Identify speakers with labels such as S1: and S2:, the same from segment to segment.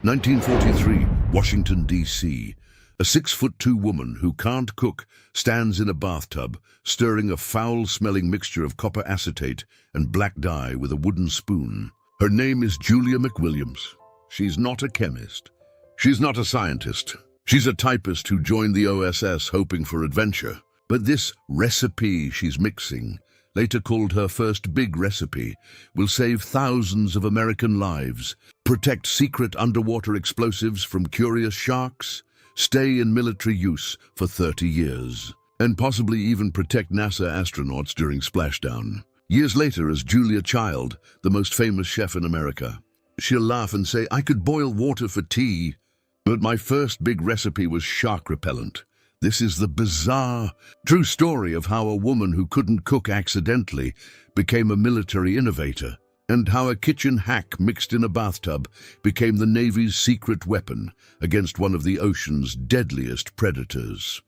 S1: 1943, Washington, D.C. A 6'2" woman who can't cook stands in a bathtub, stirring a foul-smelling mixture of copper acetate and black dye with a wooden spoon. Her name is Julia McWilliams. She's not a chemist. She's not a scientist. She's a typist who joined the OSS hoping for adventure. But this recipe she's mixing, later called her first big recipe, will save thousands of American lives, protect secret underwater explosives from curious sharks, stay in military use for 30 years, and possibly even protect NASA astronauts during splashdown. Years later, as Julia Child, the most famous chef in America, she'll laugh and say, "I could boil water for tea, but my first big recipe was shark repellent." This is the bizarre, true story of how a woman who couldn't cook accidentally became a military innovator, and how a kitchen hack mixed in a bathtub became the Navy's secret weapon against one of the ocean's deadliest predators.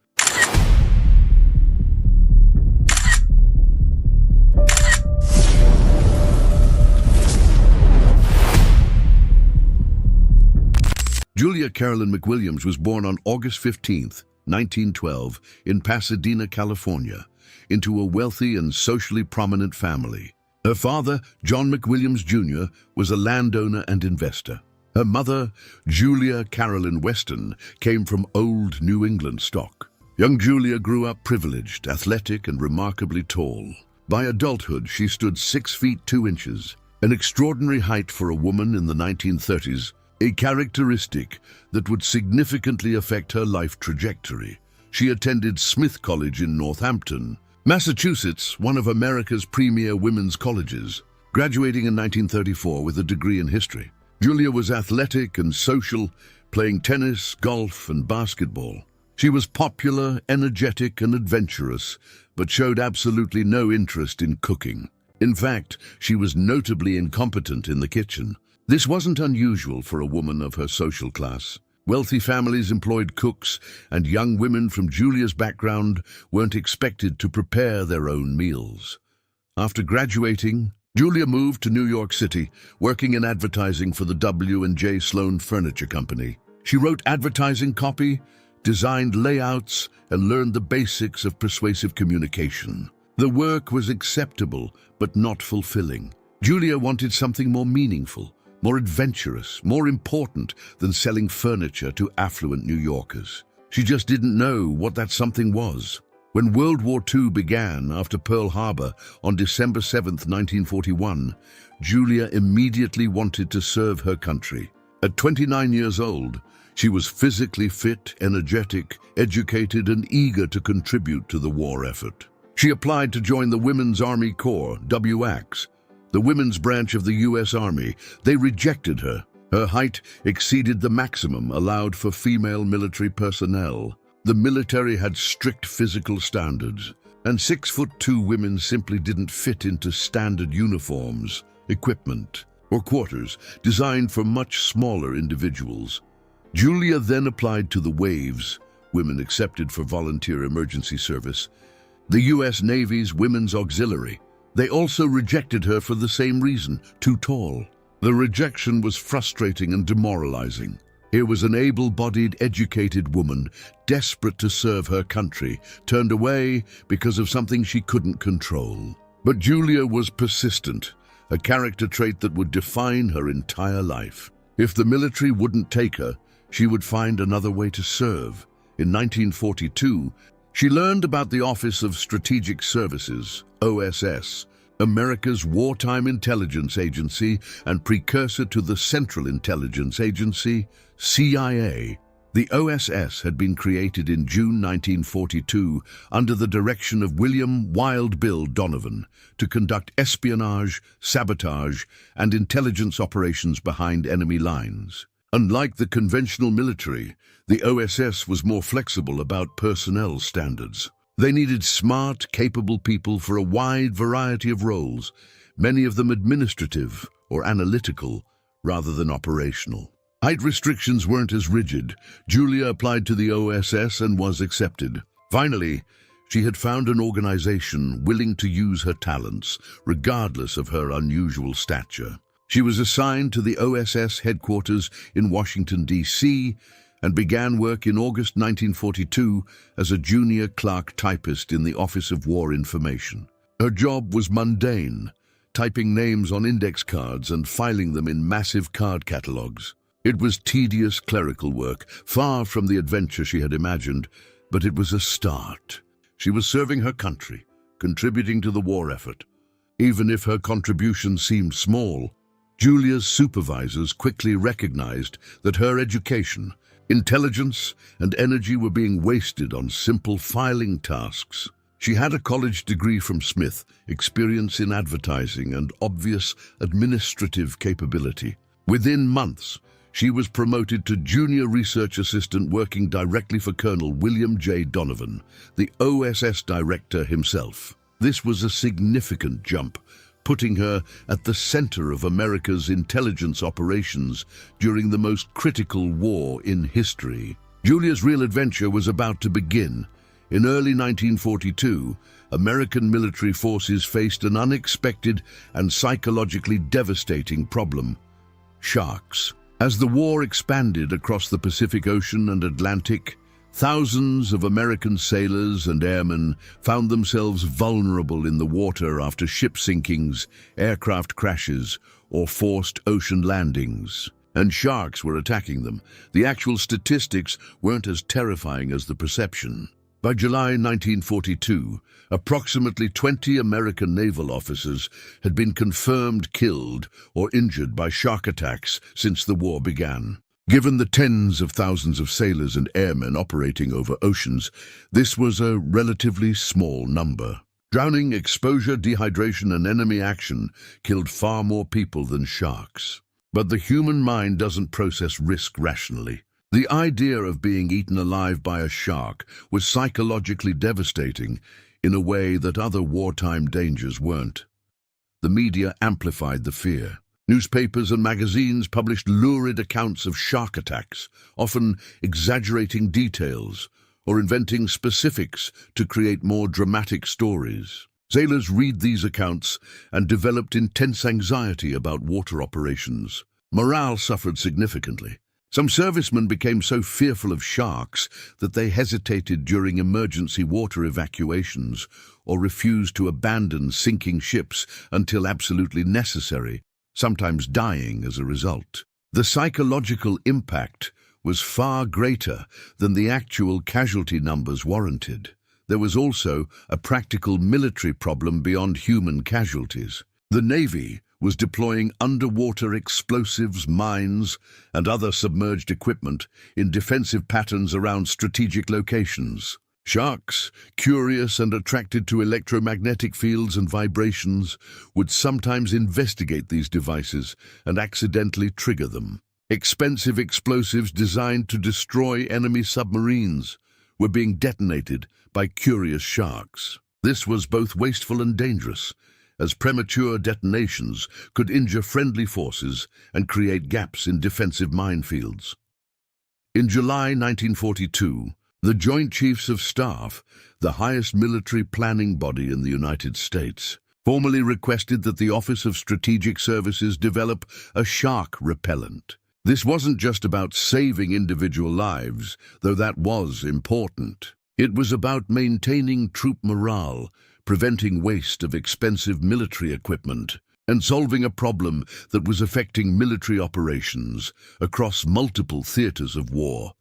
S1: Julia Carolyn McWilliams was born on August 15th, 1912, in Pasadena, California, into a wealthy and socially prominent family. Her father, John McWilliams Jr., was a landowner and investor. Her mother, Julia Carolyn Weston, came from old New England stock. Young Julia grew up privileged, athletic, and remarkably tall. By adulthood, she stood 6 feet 2 inches, an extraordinary height for a woman in the 1930s, a characteristic that would significantly affect her life trajectory. She attended Smith College in Northampton, Massachusetts, one of America's premier women's colleges, graduating in 1934 with a degree in history. Julia was athletic and social, playing tennis, golf, and basketball. She was popular, energetic, and adventurous, but showed absolutely no interest in cooking. In fact, she was notably incompetent in the kitchen. This wasn't unusual for a woman of her social class. Wealthy families employed cooks, and young women from Julia's background weren't expected to prepare their own meals. After graduating, Julia moved to New York City, working in advertising for the W&J Sloan Furniture Company. She wrote advertising copy, designed layouts, and learned the basics of persuasive communication. The work was acceptable, but not fulfilling. Julia wanted something more meaningful, more adventurous, more important than selling furniture to affluent New Yorkers. She just didn't know what that something was. When World War II began after Pearl Harbor on December 7, 1941, Julia immediately wanted to serve her country. At 29 years old, she was physically fit, energetic, educated, and eager to contribute to the war effort. She applied to join the Women's Army Corps, WACS, the women's branch of the U.S. Army. They rejected her. Her height exceeded the maximum allowed for female military personnel. The military had strict physical standards, and 6'2" women simply didn't fit into standard uniforms, equipment, or quarters designed for much smaller individuals. Julia then applied to the WAVES, Women Accepted for Volunteer Emergency Service, the U.S. Navy's Women's Auxiliary. They also rejected her for the same reason, too tall. The rejection was frustrating and demoralizing. Here was an able-bodied, educated woman, desperate to serve her country, turned away because of something she couldn't control. But Julia was persistent, a character trait that would define her entire life. If the military wouldn't take her, she would find another way to serve. In 1942, she learned about the Office of Strategic Services, OSS, America's wartime intelligence agency and precursor to the Central Intelligence Agency, CIA. The OSS had been created in June 1942 under the direction of William Wild Bill Donovan to conduct espionage, sabotage, and intelligence operations behind enemy lines. Unlike the conventional military, the OSS was more flexible about personnel standards. They needed smart, capable people for a wide variety of roles, many of them administrative or analytical rather than operational. Height restrictions weren't as rigid. Julia applied to the OSS and was accepted. Finally, she had found an organization willing to use her talents, regardless of her unusual stature. She was assigned to the OSS headquarters in Washington, D.C., and began work in August 1942 as a junior clerk typist in the Office of War Information. Her job was mundane, typing names on index cards and filing them in massive card catalogues. It was tedious clerical work, far from the adventure she had imagined, but it was a start. She was serving her country, contributing to the war effort. Even if her contribution seemed small, Julia's supervisors quickly recognized that her education, intelligence, and energy were being wasted on simple filing tasks. She had a college degree from Smith, experience in advertising, and obvious administrative capability. Within months, she was promoted to junior research assistant working directly for Colonel William J. Donovan, the OSS director himself. This was a significant jump, putting her at the center of America's intelligence operations during the most critical war in history. Julia's real adventure was about to begin. In early 1942, American military forces faced an unexpected and psychologically devastating problem: sharks. As the war expanded across the Pacific Ocean and Atlantic, thousands of American sailors and airmen found themselves vulnerable in the water after ship sinkings, aircraft crashes, or forced ocean landings. And sharks were attacking them. The actual statistics weren't as terrifying as the perception. By July 1942, approximately 20 American naval officers had been confirmed killed or injured by shark attacks since the war began. Given the tens of thousands of sailors and airmen operating over oceans, this was a relatively small number. Drowning, exposure, dehydration, and enemy action killed far more people than sharks. But the human mind doesn't process risk rationally. The idea of being eaten alive by a shark was psychologically devastating in a way that other wartime dangers weren't. The media amplified the fear. Newspapers and magazines published lurid accounts of shark attacks, often exaggerating details or inventing specifics to create more dramatic stories. Sailors read these accounts and developed intense anxiety about water operations. Morale suffered significantly. Some servicemen became so fearful of sharks that they hesitated during emergency water evacuations or refused to abandon sinking ships until absolutely necessary, sometimes dying as a result. The psychological impact was far greater than the actual casualty numbers warranted. There was also a practical military problem beyond human casualties. The Navy was deploying underwater explosives, mines, and other submerged equipment in defensive patterns around strategic locations. Sharks, curious and attracted to electromagnetic fields and vibrations, would sometimes investigate these devices and accidentally trigger them. Expensive explosives designed to destroy enemy submarines were being detonated by curious sharks. This was both wasteful and dangerous, as premature detonations could injure friendly forces and create gaps in defensive minefields. In July 1942, the Joint Chiefs of Staff, the highest military planning body in the United States, formally requested that the Office of Strategic Services develop a shark repellent. This wasn't just about saving individual lives, though that was important. It was about maintaining troop morale, preventing waste of expensive military equipment, and solving a problem that was affecting military operations across multiple theaters of war.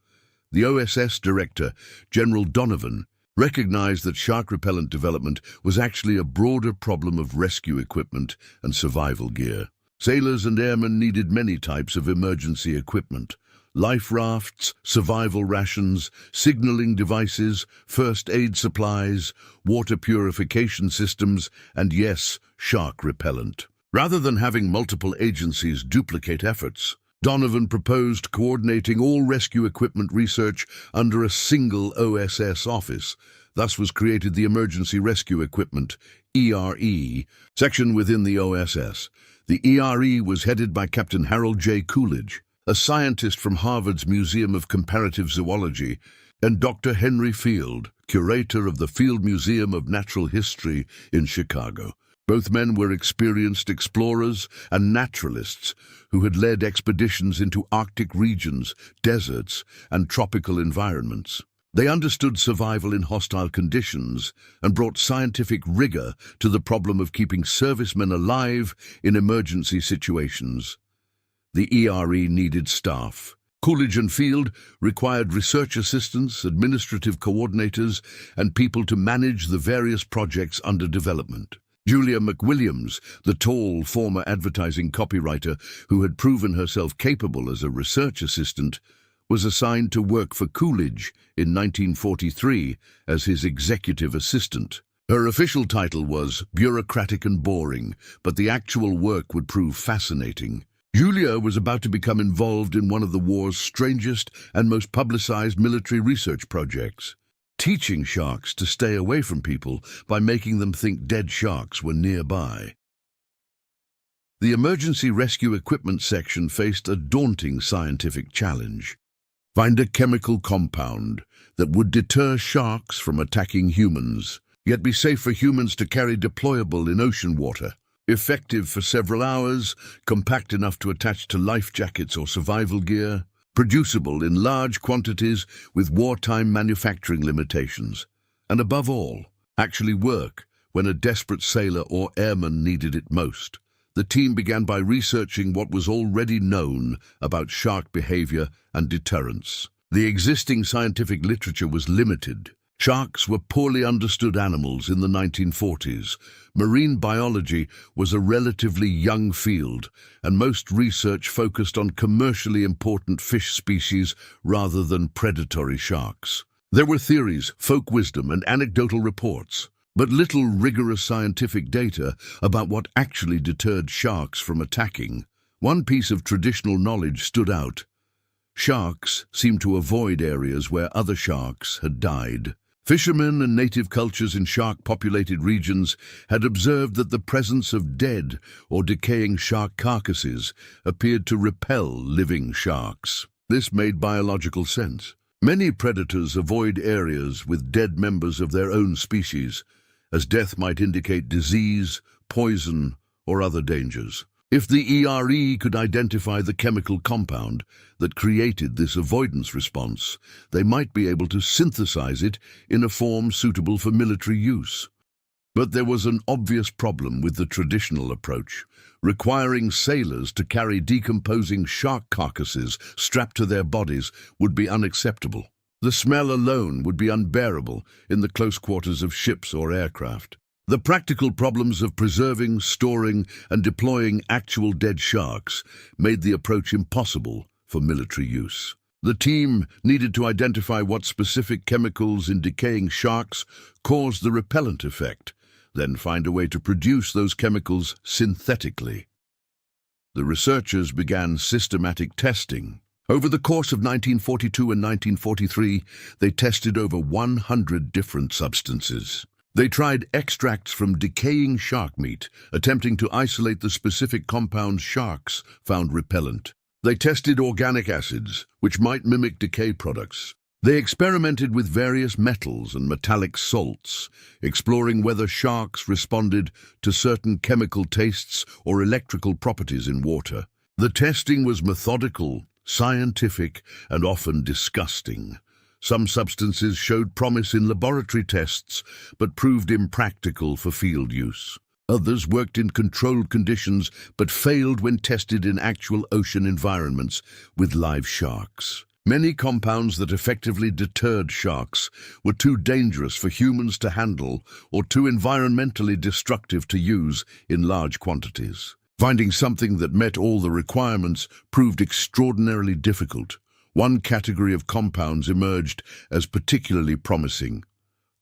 S1: The OSS director, General Donovan, recognized that shark repellent development was actually a broader problem of rescue equipment and survival gear. Sailors and airmen needed many types of emergency equipment: life rafts, survival rations, signaling devices, first aid supplies, water purification systems, and yes, shark repellent. Rather than having multiple agencies duplicate efforts, Donovan proposed coordinating all rescue equipment research under a single OSS office. Thus was created the Emergency Rescue Equipment, ERE, section within the OSS. The ERE was headed by Captain Harold J. Coolidge, a scientist from Harvard's Museum of Comparative Zoology, and Dr. Henry Field, curator of the Field Museum of Natural History in Chicago. Both men were experienced explorers and naturalists who had led expeditions into Arctic regions, deserts, and tropical environments. They understood survival in hostile conditions and brought scientific rigor to the problem of keeping servicemen alive in emergency situations. The ERE needed staff. Coolidge and Field required research assistants, administrative coordinators, and people to manage the various projects under development. Julia McWilliams, the tall former advertising copywriter who had proven herself capable as a research assistant, was assigned to work for Coolidge in 1943 as his executive assistant. Her official title was bureaucratic and boring, but the actual work would prove fascinating. Julia was about to become involved in one of the war's strangest and most publicized military research projects, teaching sharks to stay away from people by making them think dead sharks were nearby. The emergency rescue equipment section faced a daunting scientific challenge. Find a chemical compound that would deter sharks from attacking humans, yet be safe for humans to carry deployable in ocean water. Effective for several hours, compact enough to attach to life jackets or survival gear, producible in large quantities with wartime manufacturing limitations, and above all, actually work when a desperate sailor or airman needed it most. The team began by researching what was already known about shark behavior and deterrence. The existing scientific literature was limited. Sharks were poorly understood animals in the 1940s. Marine biology was a relatively young field, and most research focused on commercially important fish species rather than predatory sharks. There were theories, folk wisdom, and anecdotal reports, but little rigorous scientific data about what actually deterred sharks from attacking. One piece of traditional knowledge stood out. Sharks seemed to avoid areas where other sharks had died. Fishermen and native cultures in shark-populated regions had observed that the presence of dead or decaying shark carcasses appeared to repel living sharks. This made biological sense. Many predators avoid areas with dead members of their own species, as death might indicate disease, poison, or other dangers. If the ERE could identify the chemical compound that created this avoidance response, they might be able to synthesize it in a form suitable for military use. But there was an obvious problem with the traditional approach. Requiring sailors to carry decomposing shark carcasses strapped to their bodies would be unacceptable. The smell alone would be unbearable in the close quarters of ships or aircraft. The practical problems of preserving, storing, and deploying actual dead sharks made the approach impossible for military use. The team needed to identify what specific chemicals in decaying sharks caused the repellent effect, then find a way to produce those chemicals synthetically. The researchers began systematic testing. Over the course of 1942 and 1943, they tested over 100 different substances. They tried extracts from decaying shark meat, attempting to isolate the specific compounds sharks found repellent. They tested organic acids, which might mimic decay products. They experimented with various metals and metallic salts, exploring whether sharks responded to certain chemical tastes or electrical properties in water. The testing was methodical, scientific, and often disgusting. Some substances showed promise in laboratory tests, but proved impractical for field use. Others worked in controlled conditions, but failed when tested in actual ocean environments with live sharks. Many compounds that effectively deterred sharks were too dangerous for humans to handle or too environmentally destructive to use in large quantities. Finding something that met all the requirements proved extraordinarily difficult. One category of compounds emerged as particularly promising: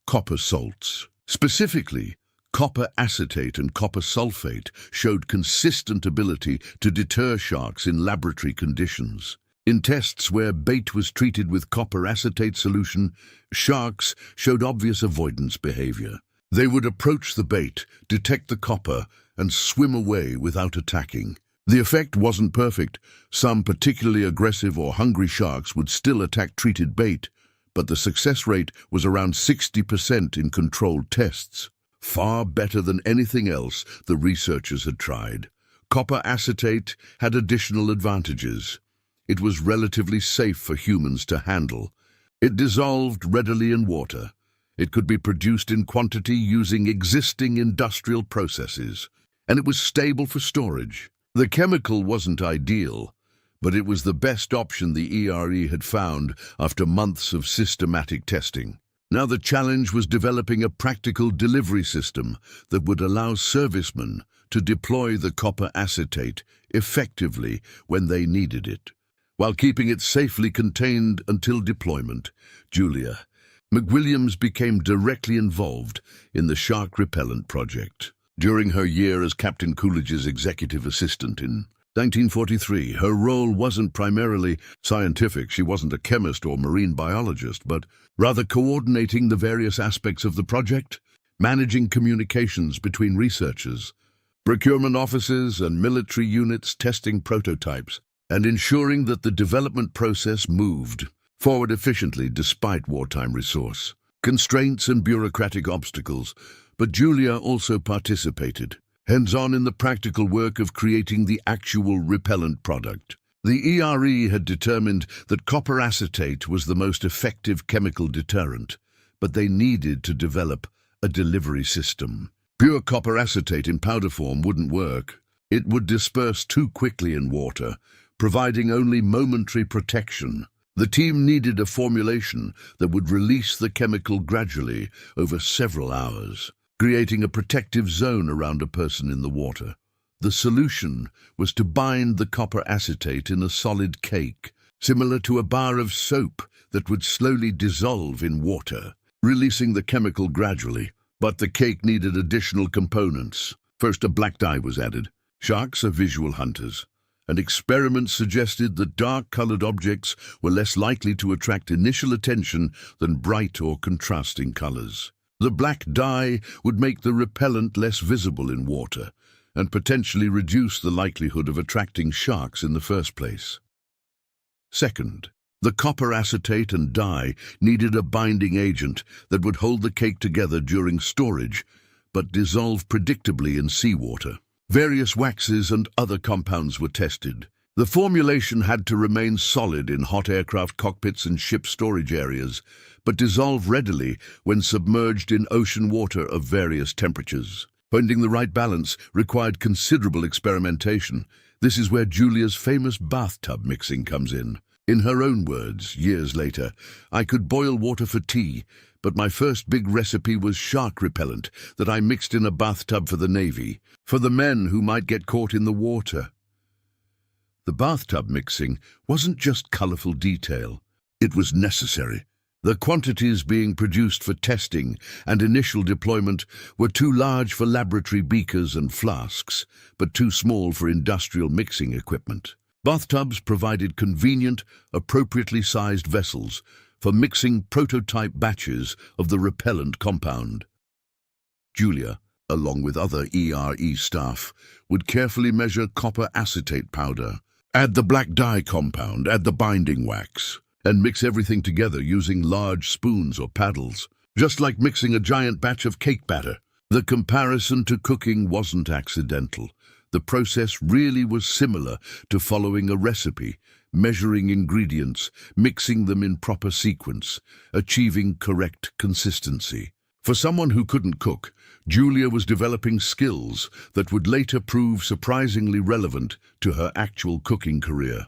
S1: copper salts. Specifically, copper acetate and copper sulfate showed consistent ability to deter sharks in laboratory conditions. In tests where bait was treated with copper acetate solution, sharks showed obvious avoidance behavior. They would approach the bait, detect the copper, and swim away without attacking. The effect wasn't perfect. Some particularly aggressive or hungry sharks would still attack treated bait, but the success rate was around 60% in controlled tests. far better than anything else the researchers had tried. Copper acetate had additional advantages. It was relatively safe for humans to handle. It dissolved readily in water. It could be produced in quantity using existing industrial processes, and it was stable for storage. The chemical wasn't ideal, but it was the best option the ERE had found after months of systematic testing. Now the challenge was developing a practical delivery system that would allow servicemen to deploy the copper acetate effectively when they needed it, while keeping it safely contained until deployment. Julia McWilliams became directly involved in the shark repellent project. During her year as Captain Coolidge's executive assistant in 1943, her role wasn't primarily scientific. She wasn't a chemist or marine biologist, but rather coordinating the various aspects of the project, managing communications between researchers, procurement offices and military units, testing prototypes, and ensuring that the development process moved forward efficiently despite wartime resource constraints and bureaucratic obstacles. But Julia also participated hands-on in the practical work of creating the actual repellent product. The ERE had determined that copper acetate was the most effective chemical deterrent, but they needed to develop a delivery system. Pure copper acetate in powder form wouldn't work. It would disperse too quickly in water, providing only momentary protection. The team needed a formulation that would release the chemical gradually over several hours, creating a protective zone around a person in the water. The solution was to bind the copper acetate in a solid cake, similar to a bar of soap that would slowly dissolve in water, releasing the chemical gradually. But the cake needed additional components. First, a black dye was added. Sharks are visual hunters, and experiments suggested that dark-colored objects were less likely to attract initial attention than bright or contrasting colors. The black dye would make the repellent less visible in water and potentially reduce the likelihood of attracting sharks in the first place. Second, the copper acetate and dye needed a binding agent that would hold the cake together during storage, but dissolve predictably in seawater. Various waxes and other compounds were tested. The formulation had to remain solid in hot aircraft cockpits and ship storage areas, but dissolve readily when submerged in ocean water of various temperatures. Finding the right balance required considerable experimentation. This is where Julia's famous bathtub mixing comes in. In her own words, years later, "I could boil water for tea, but my first big recipe was shark repellent that I mixed in a bathtub for the Navy, for the men who might get caught in the water." The bathtub mixing wasn't just colorful detail. It was necessary. The quantities being produced for testing and initial deployment were too large for laboratory beakers and flasks, but too small for industrial mixing equipment. Bathtubs provided convenient, appropriately sized vessels for mixing prototype batches of the repellent compound. Julia, along with other ERE staff, would carefully measure copper acetate powder, add the black dye compound, add the binding wax, and mix everything together using large spoons or paddles, just like mixing a giant batch of cake batter. The comparison to cooking wasn't accidental. The process really was similar to following a recipe, measuring ingredients, mixing them in proper sequence, achieving correct consistency. For someone who couldn't cook, Julia was developing skills that would later prove surprisingly relevant to her actual cooking career.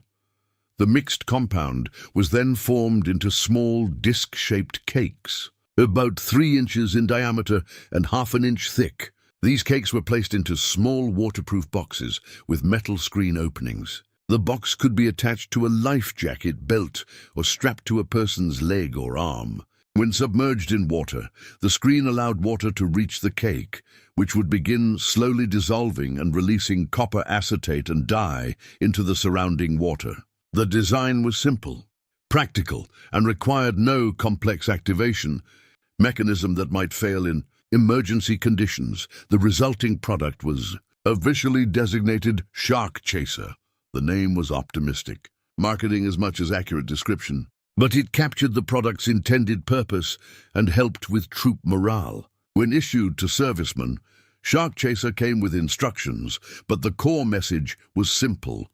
S1: The mixed compound was then formed into small disc-shaped cakes, about 3 inches in diameter and half an inch thick. These cakes were placed into small waterproof boxes with metal screen openings. The box could be attached to a life jacket, belt, or strapped to a person's leg or arm. When submerged in water, the screen allowed water to reach the cake, which would begin slowly dissolving and releasing copper acetate and dye into the surrounding water. The design was simple, practical, and required no complex activation mechanism that might fail in emergency conditions. The resulting product was officially designated Shark Chaser. The name was optimistic, marketing as much as accurate description, but it captured the product's intended purpose and helped with troop morale. When issued to servicemen, Shark Chaser came with instructions, but the core message was simple.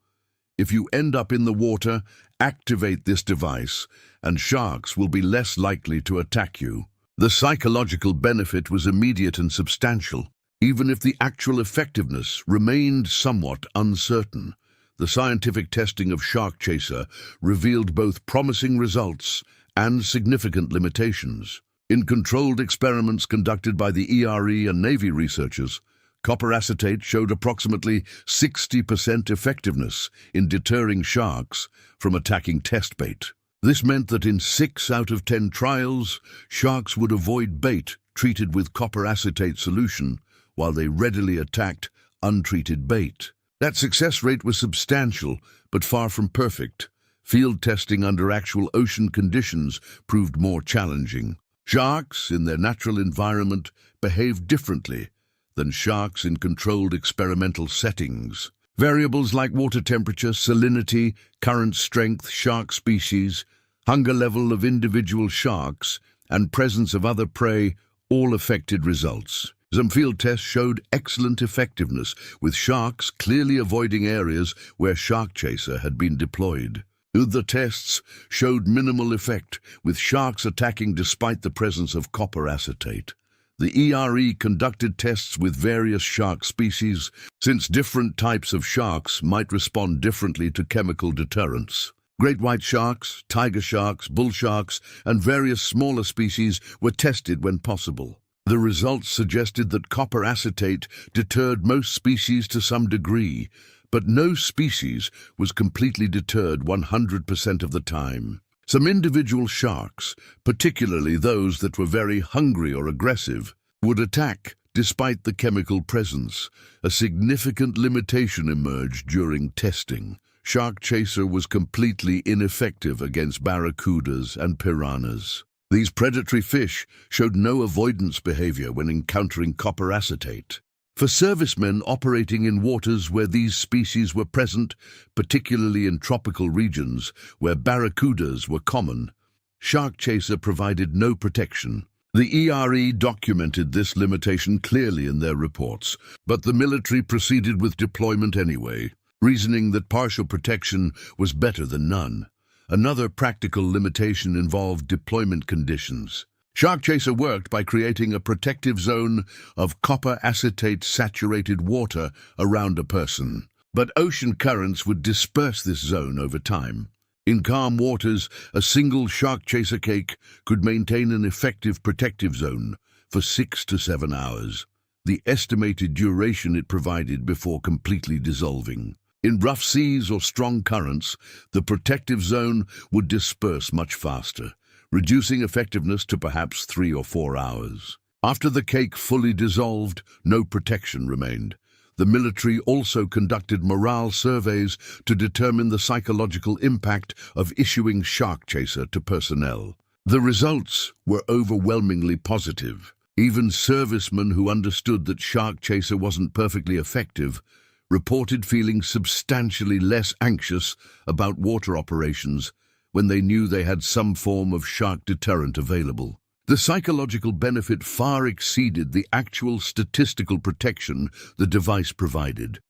S1: If you end up in the water, activate this device, and sharks will be less likely to attack you. The psychological benefit was immediate and substantial, even if the actual effectiveness remained somewhat uncertain. The scientific testing of Shark Chaser revealed both promising results and significant limitations. In controlled experiments conducted by the ERE and Navy researchers, copper acetate showed approximately 60% effectiveness in deterring sharks from attacking test bait. This meant that in 6 out of 10 trials, sharks would avoid bait treated with copper acetate solution while they readily attacked untreated bait. That success rate was substantial, but far from perfect. Field testing under actual ocean conditions proved more challenging. Sharks, in their natural environment, behave differently than sharks in controlled experimental settings. Variables like water temperature, salinity, current strength, shark species, hunger level of individual sharks, and presence of other prey all affected results. Some field tests showed excellent effectiveness, with sharks clearly avoiding areas where Shark Chaser had been deployed. The tests showed minimal effect, with sharks attacking despite the presence of copper acetate. The ERE conducted tests with various shark species, since different types of sharks might respond differently to chemical deterrents. Great white sharks, tiger sharks, bull sharks, and various smaller species were tested when possible. The results suggested that copper acetate deterred most species to some degree, but no species was completely deterred 100% of the time. Some individual sharks, particularly those that were very hungry or aggressive, would attack despite the chemical presence. A significant limitation emerged during testing. Shark Chaser was completely ineffective against barracudas and piranhas. These predatory fish showed no avoidance behavior when encountering copper acetate. For servicemen operating in waters where these species were present, particularly in tropical regions where barracudas were common, Shark Chaser provided no protection. The ERE documented this limitation clearly in their reports, but the military proceeded with deployment anyway, reasoning that partial protection was better than none. Another practical limitation involved deployment conditions. Shark Chaser worked by creating a protective zone of copper acetate-saturated water around a person. But ocean currents would disperse this zone over time. In calm waters, a single Shark Chaser cake could maintain an effective protective zone for 6 to 7 hours, the estimated duration it provided before completely dissolving. In rough seas or strong currents, the protective zone would disperse much faster, reducing effectiveness to perhaps 3 or 4 hours. After the cake fully dissolved, no protection remained. The military also conducted morale surveys to determine the psychological impact of issuing Shark Chaser to personnel. The results were overwhelmingly positive. Even servicemen who understood that Shark Chaser wasn't perfectly effective reported feeling substantially less anxious about water operations when they knew they had some form of shark deterrent available. The psychological benefit far exceeded the actual statistical protection the device provided.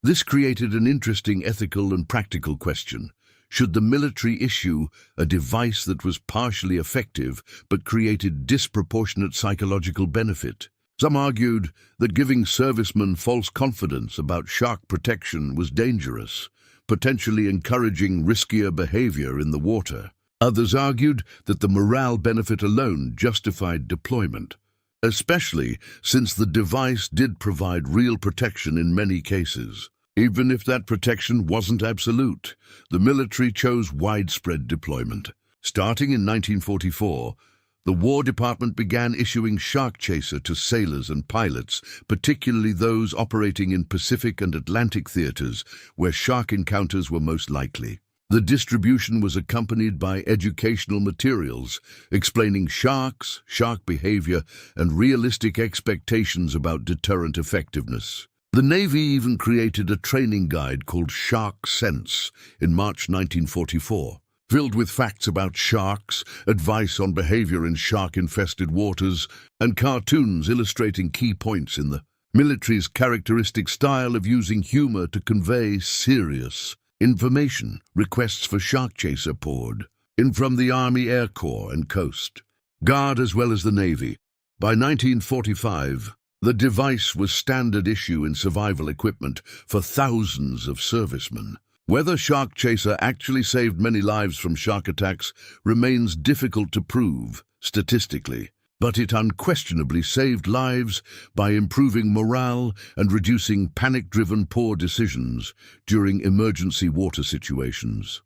S1: This created an interesting ethical and practical question. Should the military issue a device that was partially effective but created disproportionate psychological benefit? Some argued that giving servicemen false confidence about shark protection was dangerous, potentially encouraging riskier behavior in the water. Others argued that the morale benefit alone justified deployment, especially since the device did provide real protection in many cases. Even if that protection wasn't absolute, the military chose widespread deployment. Starting in 1944, the War Department began issuing Shark Chaser to sailors and pilots, particularly those operating in Pacific and Atlantic theaters, where shark encounters were most likely. The distribution was accompanied by educational materials explaining sharks, shark behavior, and realistic expectations about deterrent effectiveness. The Navy even created a training guide called Shark Sense in March 1944. filled with facts about sharks, advice on behavior in shark-infested waters, and cartoons illustrating key points in the military's characteristic style of using humor to convey serious information. Requests for shark chaser poured in from the Army Air Corps and Coast Guard as well as the Navy. By 1945, the device was standard issue in survival equipment for thousands of servicemen. Whether Shark Chaser actually saved many lives from shark attacks remains difficult to prove statistically, but it unquestionably saved lives by improving morale and reducing panic-driven poor decisions during emergency water situations.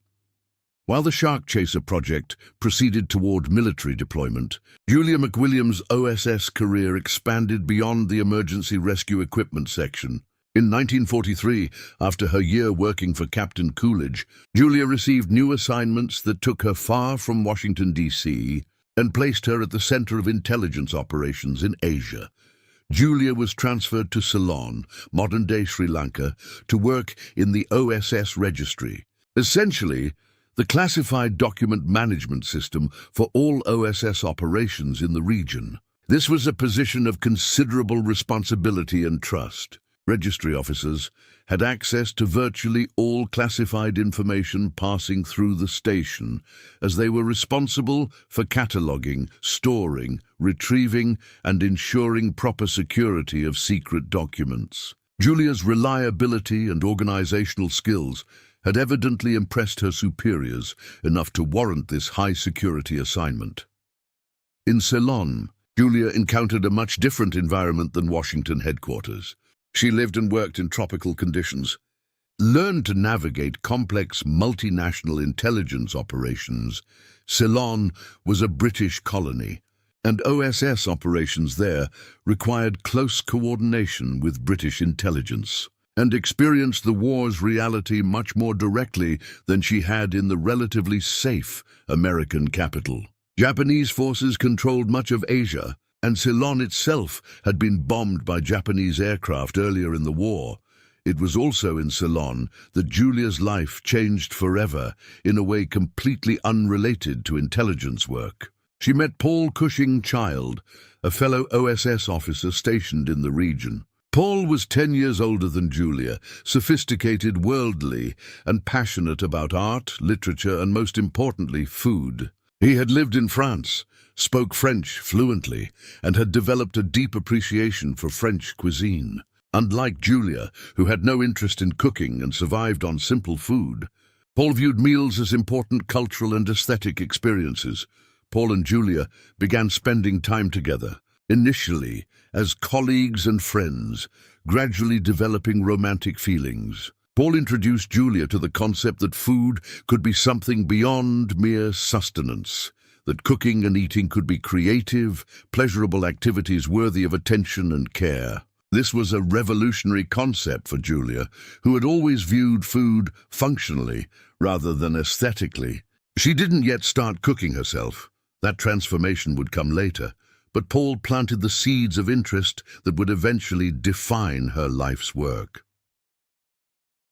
S1: While the Shark Chaser project proceeded toward military deployment, Julia McWilliams' OSS career expanded beyond the emergency rescue equipment section. In 1943, after her year working for Captain Coolidge, Julia received new assignments that took her far from Washington, D.C., and placed her at the center of intelligence operations in Asia. Julia was transferred to Ceylon, modern-day Sri Lanka, to work in the OSS registry. Essentially, the classified document management system for all OSS operations in the region. This was a position of considerable responsibility and trust. Registry officers had access to virtually all classified information passing through the station, as they were responsible for cataloging, storing, retrieving, and ensuring proper security of secret documents. Julia's reliability and organizational skills had evidently impressed her superiors enough to warrant this high-security assignment. In Ceylon, Julia encountered a much different environment than Washington headquarters. She lived and worked in tropical conditions, learned to navigate complex multinational intelligence operations. Ceylon was a British colony, and OSS operations there required close coordination with British intelligence, and experienced the war's reality much more directly than she had in the relatively safe American capital. Japanese forces controlled much of Asia, and Ceylon itself had been bombed by Japanese aircraft earlier in the war. It was also in Ceylon that Julia's life changed forever in a way completely unrelated to intelligence work. She met Paul Cushing-Child, a fellow OSS officer stationed in the region. Paul was 10 years older than Julia, sophisticated, worldly, and passionate about art, literature, and most importantly, food. He had lived in France, spoke French fluently, and had developed a deep appreciation for French cuisine. Unlike Julia, who had no interest in cooking and survived on simple food, Paul viewed meals as important cultural and aesthetic experiences. Paul and Julia began spending time together, initially as colleagues and friends, gradually developing romantic feelings. Paul introduced Julia to the concept that food could be something beyond mere sustenance, that cooking and eating could be creative, pleasurable activities worthy of attention and care. This was a revolutionary concept for Julia, who had always viewed food functionally rather than aesthetically. She didn't yet start cooking herself. That transformation would come later, but Paul planted the seeds of interest that would eventually define her life's work.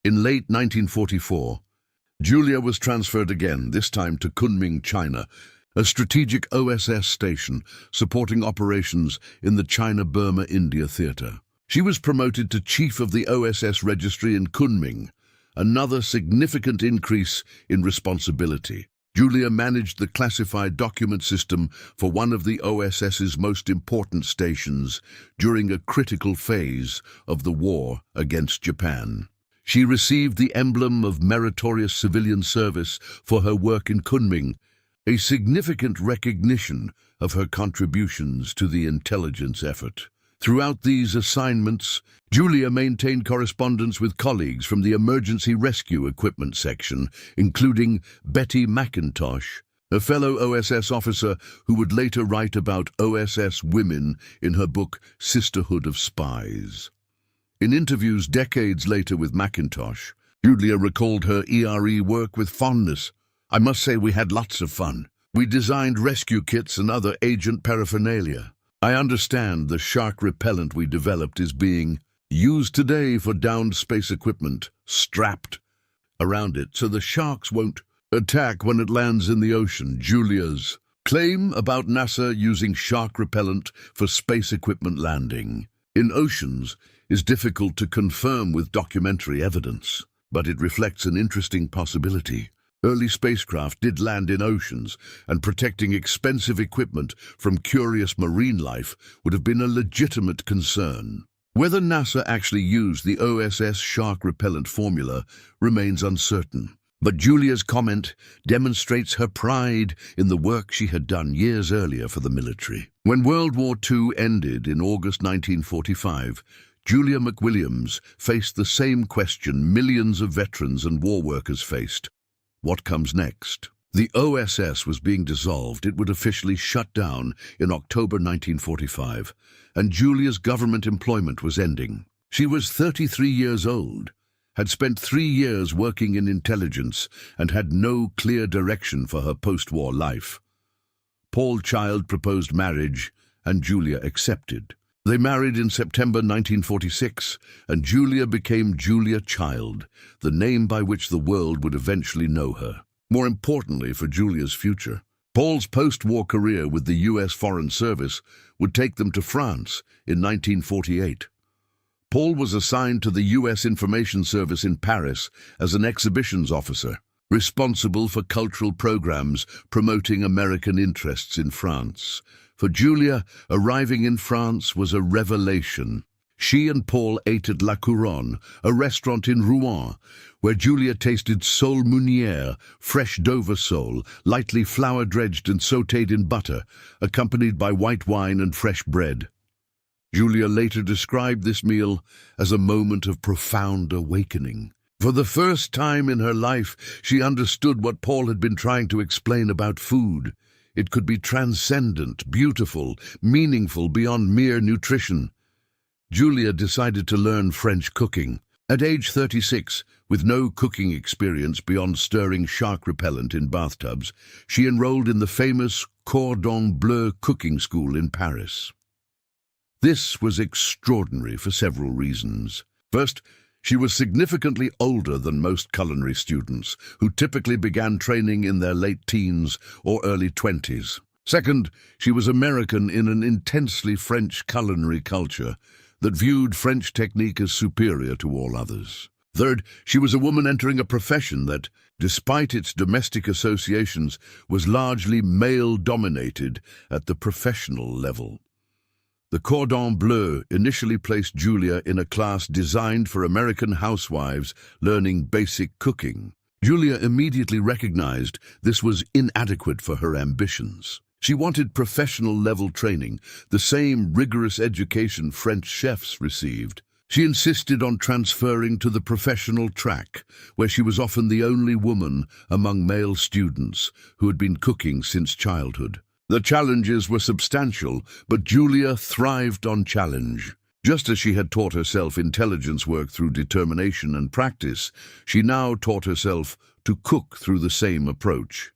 S1: In late 1944, Julia was transferred again, this time to Kunming, China, a strategic OSS station supporting operations in the China-Burma-India theater. She was promoted to Chief of the OSS Registry in Kunming, another significant increase in responsibility. Julia managed the classified document system for one of the OSS's most important stations during a critical phase of the war against Japan. She received the emblem of meritorious civilian service for her work in Kunming, a significant recognition of her contributions to the intelligence effort. Throughout these assignments, Julia maintained correspondence with colleagues from the Emergency Rescue Equipment section, including Betty McIntosh, a fellow OSS officer who would later write about OSS women in her book Sisterhood of Spies. In interviews decades later with McIntosh, Julia recalled her ERE work with fondness. "I must say we had lots of fun. We designed rescue kits and other agent paraphernalia. I understand the shark repellent we developed is being used today for downed space equipment, strapped around it so the sharks won't Attack when it lands in the ocean. Julia's claim about NASA using shark repellent for space equipment landing in oceans is difficult to confirm with documentary evidence, but it reflects an interesting possibility. Early spacecraft did land in oceans, and protecting expensive equipment from curious marine life would have been a legitimate concern. Whether NASA actually used the OSS shark repellent formula remains uncertain, but Julia's comment demonstrates her pride in the work she had done years earlier for the military. When World War II ended in August 1945, Julia McWilliams faced the same question millions of veterans and war workers faced. What comes next? The OSS was being dissolved. It would officially shut down in October 1945, and Julia's government employment was ending. She was 33 years old, had spent 3 years working in intelligence, and had no clear direction for her post-war life. Paul Child proposed marriage, and Julia accepted. They married in September 1946, and Julia became Julia Child, the name by which the world would eventually know her. More importantly for Julia's future, Paul's post-war career with the U.S. Foreign Service would take them to France in 1948. Paul was assigned to the U.S. Information Service in Paris as an exhibitions officer, responsible for cultural programs promoting American interests in France. For Julia, arriving in France was a revelation. She and Paul ate at La Couronne, a restaurant in Rouen, where Julia tasted sole meunière, fresh Dover sole, lightly flour-dredged and sautéed in butter, accompanied by white wine and fresh bread. Julia later described this meal as a moment of profound awakening. For the first time in her life, she understood what Paul had been trying to explain about food. It could be transcendent, beautiful, meaningful beyond mere nutrition. Julia decided to learn French cooking. At age 36, with no cooking experience beyond stirring shark repellent in bathtubs, she enrolled in the famous Cordon Bleu cooking school in Paris. This was extraordinary for several reasons. First, she was significantly older than most culinary students, who typically began training in their late teens or early 20s. Second, she was American in an intensely French culinary culture that viewed French technique as superior to all others. Third, she was a woman entering a profession that, despite its domestic associations, was largely male-dominated at the professional level. The Cordon Bleu initially placed Julia in a class designed for American housewives learning basic cooking. Julia immediately recognized this was inadequate for her ambitions. She wanted professional-level training, the same rigorous education French chefs received. She insisted on transferring to the professional track, where she was often the only woman among male students who had been cooking since childhood. The challenges were substantial, but Julia thrived on challenge. Just as she had taught herself intelligence work through determination and practice, she now taught herself to cook through the same approach.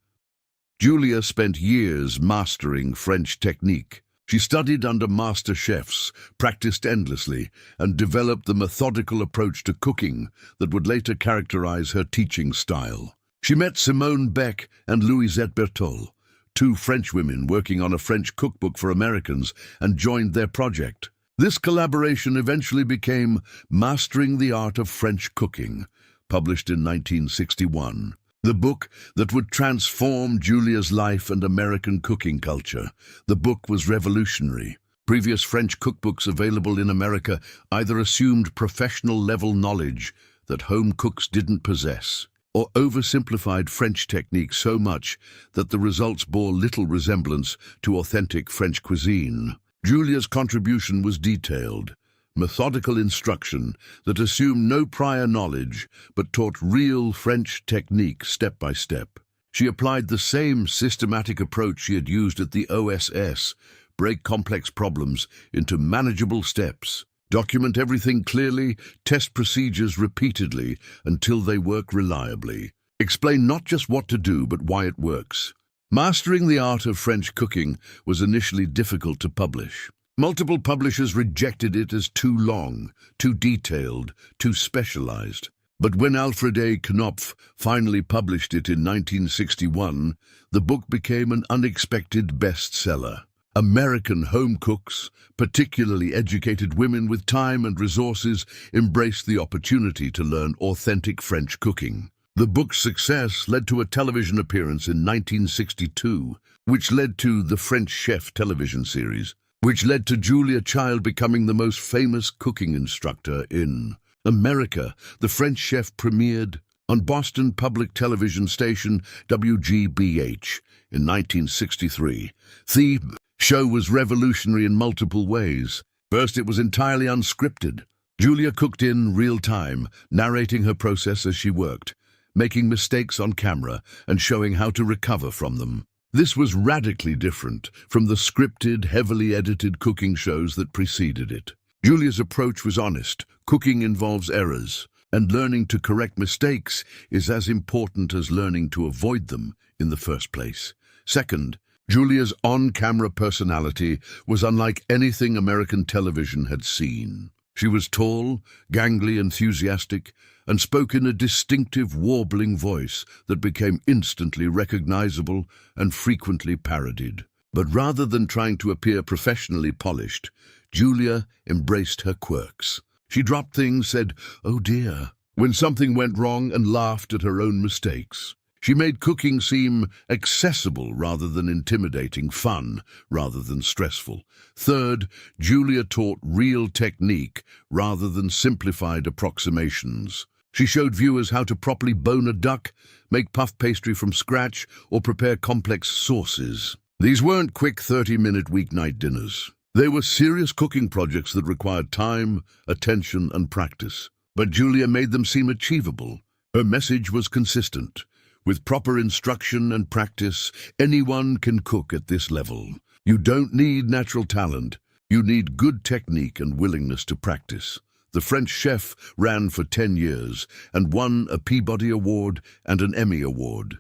S1: Julia spent years mastering French technique. She studied under master chefs, practiced endlessly, and developed the methodical approach to cooking that would later characterize her teaching style. She met Simone Beck and Louisette Bertholle, two French women working on a French cookbook for Americans, and joined their project. This collaboration eventually became Mastering the Art of French Cooking, published in 1961. The book that would transform Julia's life and American cooking culture. The book was revolutionary. Previous French cookbooks available in America either assumed professional-level knowledge that home cooks didn't possess, or oversimplified French technique so much that the results bore little resemblance to authentic French cuisine. Julia's contribution was detailed, methodical instruction that assumed no prior knowledge but taught real French technique step by step. She applied the same systematic approach she had used at the OSS, break complex problems into manageable steps. Document everything clearly, test procedures repeatedly until they work reliably. Explain not just what to do, but why it works. Mastering the Art of French Cooking was initially difficult to publish. Multiple publishers rejected it as too long, too detailed, too specialized. But when Alfred A. Knopf finally published it in 1961, the book became an unexpected bestseller. American home cooks, particularly educated women with time and resources, embraced the opportunity to learn authentic French cooking. The book's success led to a television appearance in 1962, which led to the French Chef television series, which led to Julia Child becoming the most famous cooking instructor in America. The French Chef premiered on Boston public television station WGBH in 1963. The show was revolutionary in multiple ways. First, it was entirely unscripted. Julia cooked in real time, narrating her process as she worked, making mistakes on camera and showing how to recover from them. This was radically different from the scripted, heavily edited cooking shows that preceded it. Julia's approach was honest. Cooking involves errors, and learning to correct mistakes is as important as learning to avoid them in the first place. Second, Julia's on-camera personality was unlike anything American television had seen. She was tall, gangly, enthusiastic, and spoke in a distinctive, warbling voice that became instantly recognizable and frequently parodied. But rather than trying to appear professionally polished, Julia embraced her quirks. She dropped things, said, "Oh dear," when something went wrong, and laughed at her own mistakes. She made cooking seem accessible rather than intimidating, fun rather than stressful. Third, Julia taught real technique rather than simplified approximations. She showed viewers how to properly bone a duck, make puff pastry from scratch, or prepare complex sauces. These weren't quick 30-minute weeknight dinners. They were serious cooking projects that required time, attention, and practice. But Julia made them seem achievable. Her message was consistent. With proper instruction and practice, anyone can cook at this level. You don't need natural talent. You need good technique and willingness to practice. The French Chef ran for 10 years and won a Peabody Award and an Emmy Award.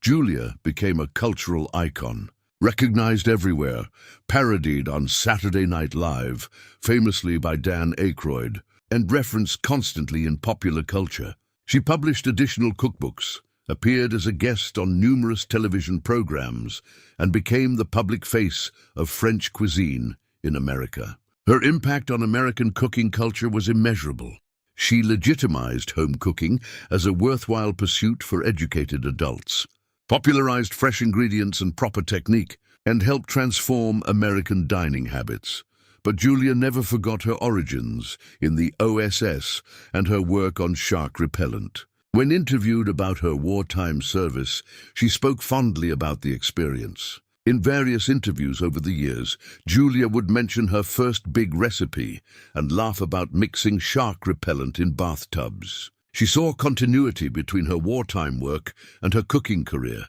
S1: Julia became a cultural icon, recognized everywhere, parodied on Saturday Night Live, famously by Dan Aykroyd, and referenced constantly in popular culture. She published additional cookbooks, appeared as a guest on numerous television programs, and became the public face of French cuisine in America. Her impact on American cooking culture was immeasurable. She legitimized home cooking as a worthwhile pursuit for educated adults, popularized fresh ingredients and proper technique, and helped transform American dining habits. But Julia never forgot her origins in the OSS and her work on shark repellent. When interviewed about her wartime service, she spoke fondly about the experience. In various interviews over the years, Julia would mention her first big recipe and laugh about mixing shark repellent in bathtubs. She saw continuity between her wartime work and her cooking career.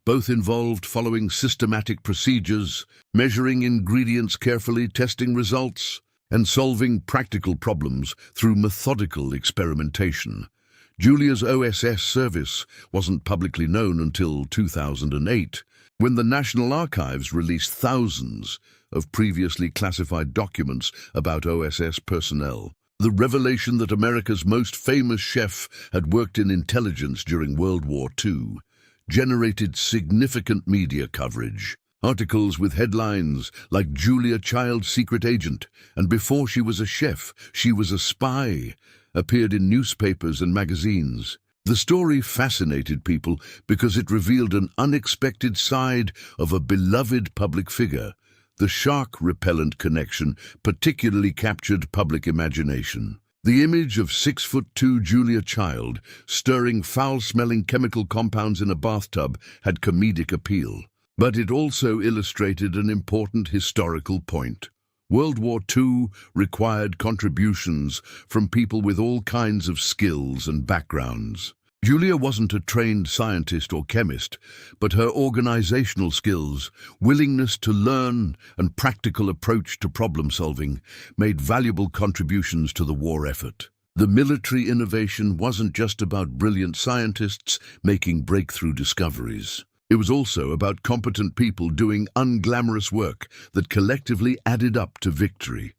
S1: Both involved following systematic procedures, measuring ingredients carefully, testing results, and solving practical problems through methodical experimentation. Julia's OSS service wasn't publicly known until 2008, when the National Archives released thousands of previously classified documents about OSS personnel. The revelation that America's most famous chef had worked in intelligence during World War II generated significant media coverage. Articles with headlines like "Julia Child Secret Agent" and "Before she was a chef, she was a spy" appeared in newspapers and magazines. The story fascinated people because it revealed an unexpected side of a beloved public figure. The shark repellent connection particularly captured public imagination. The image of 6'2" Julia Child stirring foul-smelling chemical compounds in a bathtub had comedic appeal. But it also illustrated an important historical point. World War II required contributions from people with all kinds of skills and backgrounds. Julia wasn't a trained scientist or chemist, but her organizational skills, willingness to learn, and practical approach to problem-solving made valuable contributions to the war effort. The military innovation wasn't just about brilliant scientists making breakthrough discoveries. It was also about competent people doing unglamorous work that collectively added up to victory.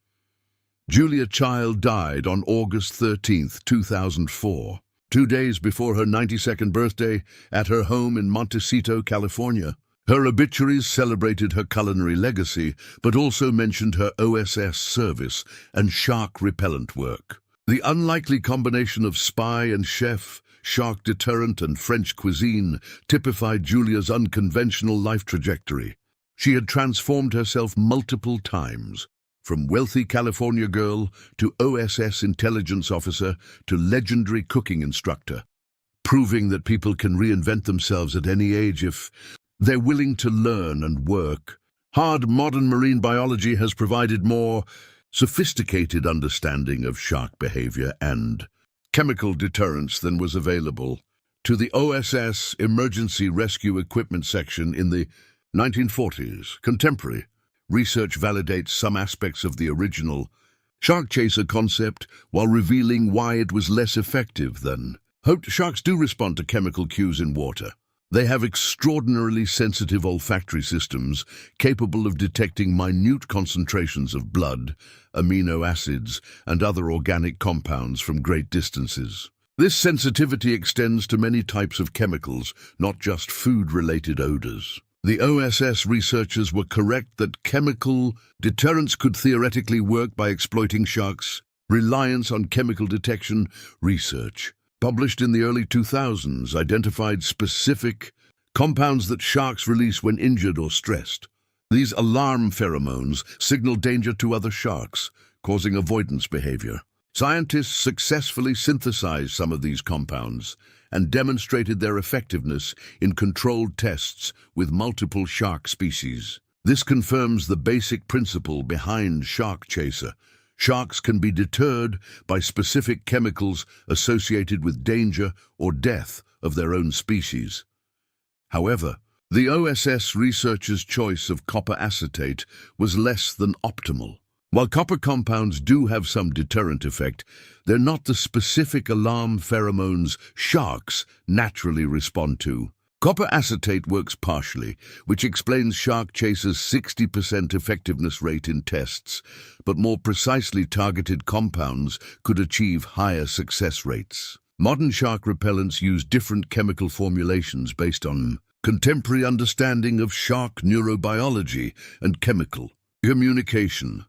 S1: Julia Child died on August 13, 2004. 2 days before her 92nd birthday at her home in Montecito, California. Her obituaries celebrated her culinary legacy, but also mentioned her OSS service and shark repellent work. The unlikely combination of spy and chef, shark deterrent and French cuisine typified Julia's unconventional life trajectory. She had transformed herself multiple times, from wealthy California girl to OSS intelligence officer to legendary cooking instructor, proving that people can reinvent themselves at any age if they're willing to learn and work. Hard modern marine biology has provided more sophisticated understanding of shark behavior and chemical deterrence than was available to the OSS Emergency Rescue Equipment section in the 1940s. Contemporary research validates some aspects of the original shark chaser concept while revealing why it was less effective than hoped. Sharks do respond to chemical cues in water. They have extraordinarily sensitive olfactory systems capable of detecting minute concentrations of blood, amino acids, and other organic compounds from great distances. This sensitivity extends to many types of chemicals, not just food-related odors. The OSS researchers were correct that chemical deterrence could theoretically work by exploiting sharks' reliance on chemical detection. Research published in the early 2000s identified specific compounds that sharks release when injured or stressed. These alarm pheromones signal danger to other sharks, causing avoidance behavior. Scientists successfully synthesized some of these compounds and demonstrated their effectiveness in controlled tests with multiple shark species. This confirms the basic principle behind shark chaser. Sharks can be deterred by specific chemicals associated with danger or death of their own species. However, the OSS researchers' choice of copper acetate was less than optimal. While copper compounds do have some deterrent effect, they're not the specific alarm pheromones sharks naturally respond to. Copper acetate works partially, which explains shark chasers' 60% effectiveness rate in tests, but more precisely targeted compounds could achieve higher success rates. Modern shark repellents use different chemical formulations based on contemporary understanding of shark neurobiology and chemical communication.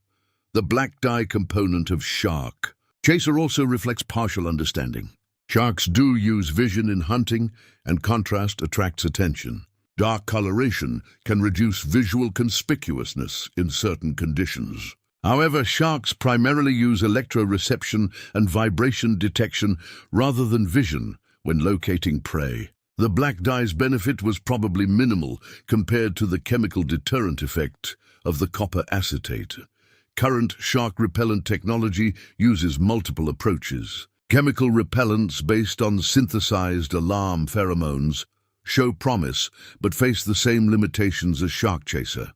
S1: The black dye component of shark chaser also reflects partial understanding. Sharks do use vision in hunting, and contrast attracts attention. Dark coloration can reduce visual conspicuousness in certain conditions. However, sharks primarily use electroreception and vibration detection rather than vision when locating prey. The black dye's benefit was probably minimal compared to the chemical deterrent effect of the copper acetate. Current shark repellent technology uses multiple approaches. Chemical repellents based on synthesized alarm pheromones show promise but face the same limitations as shark chaser.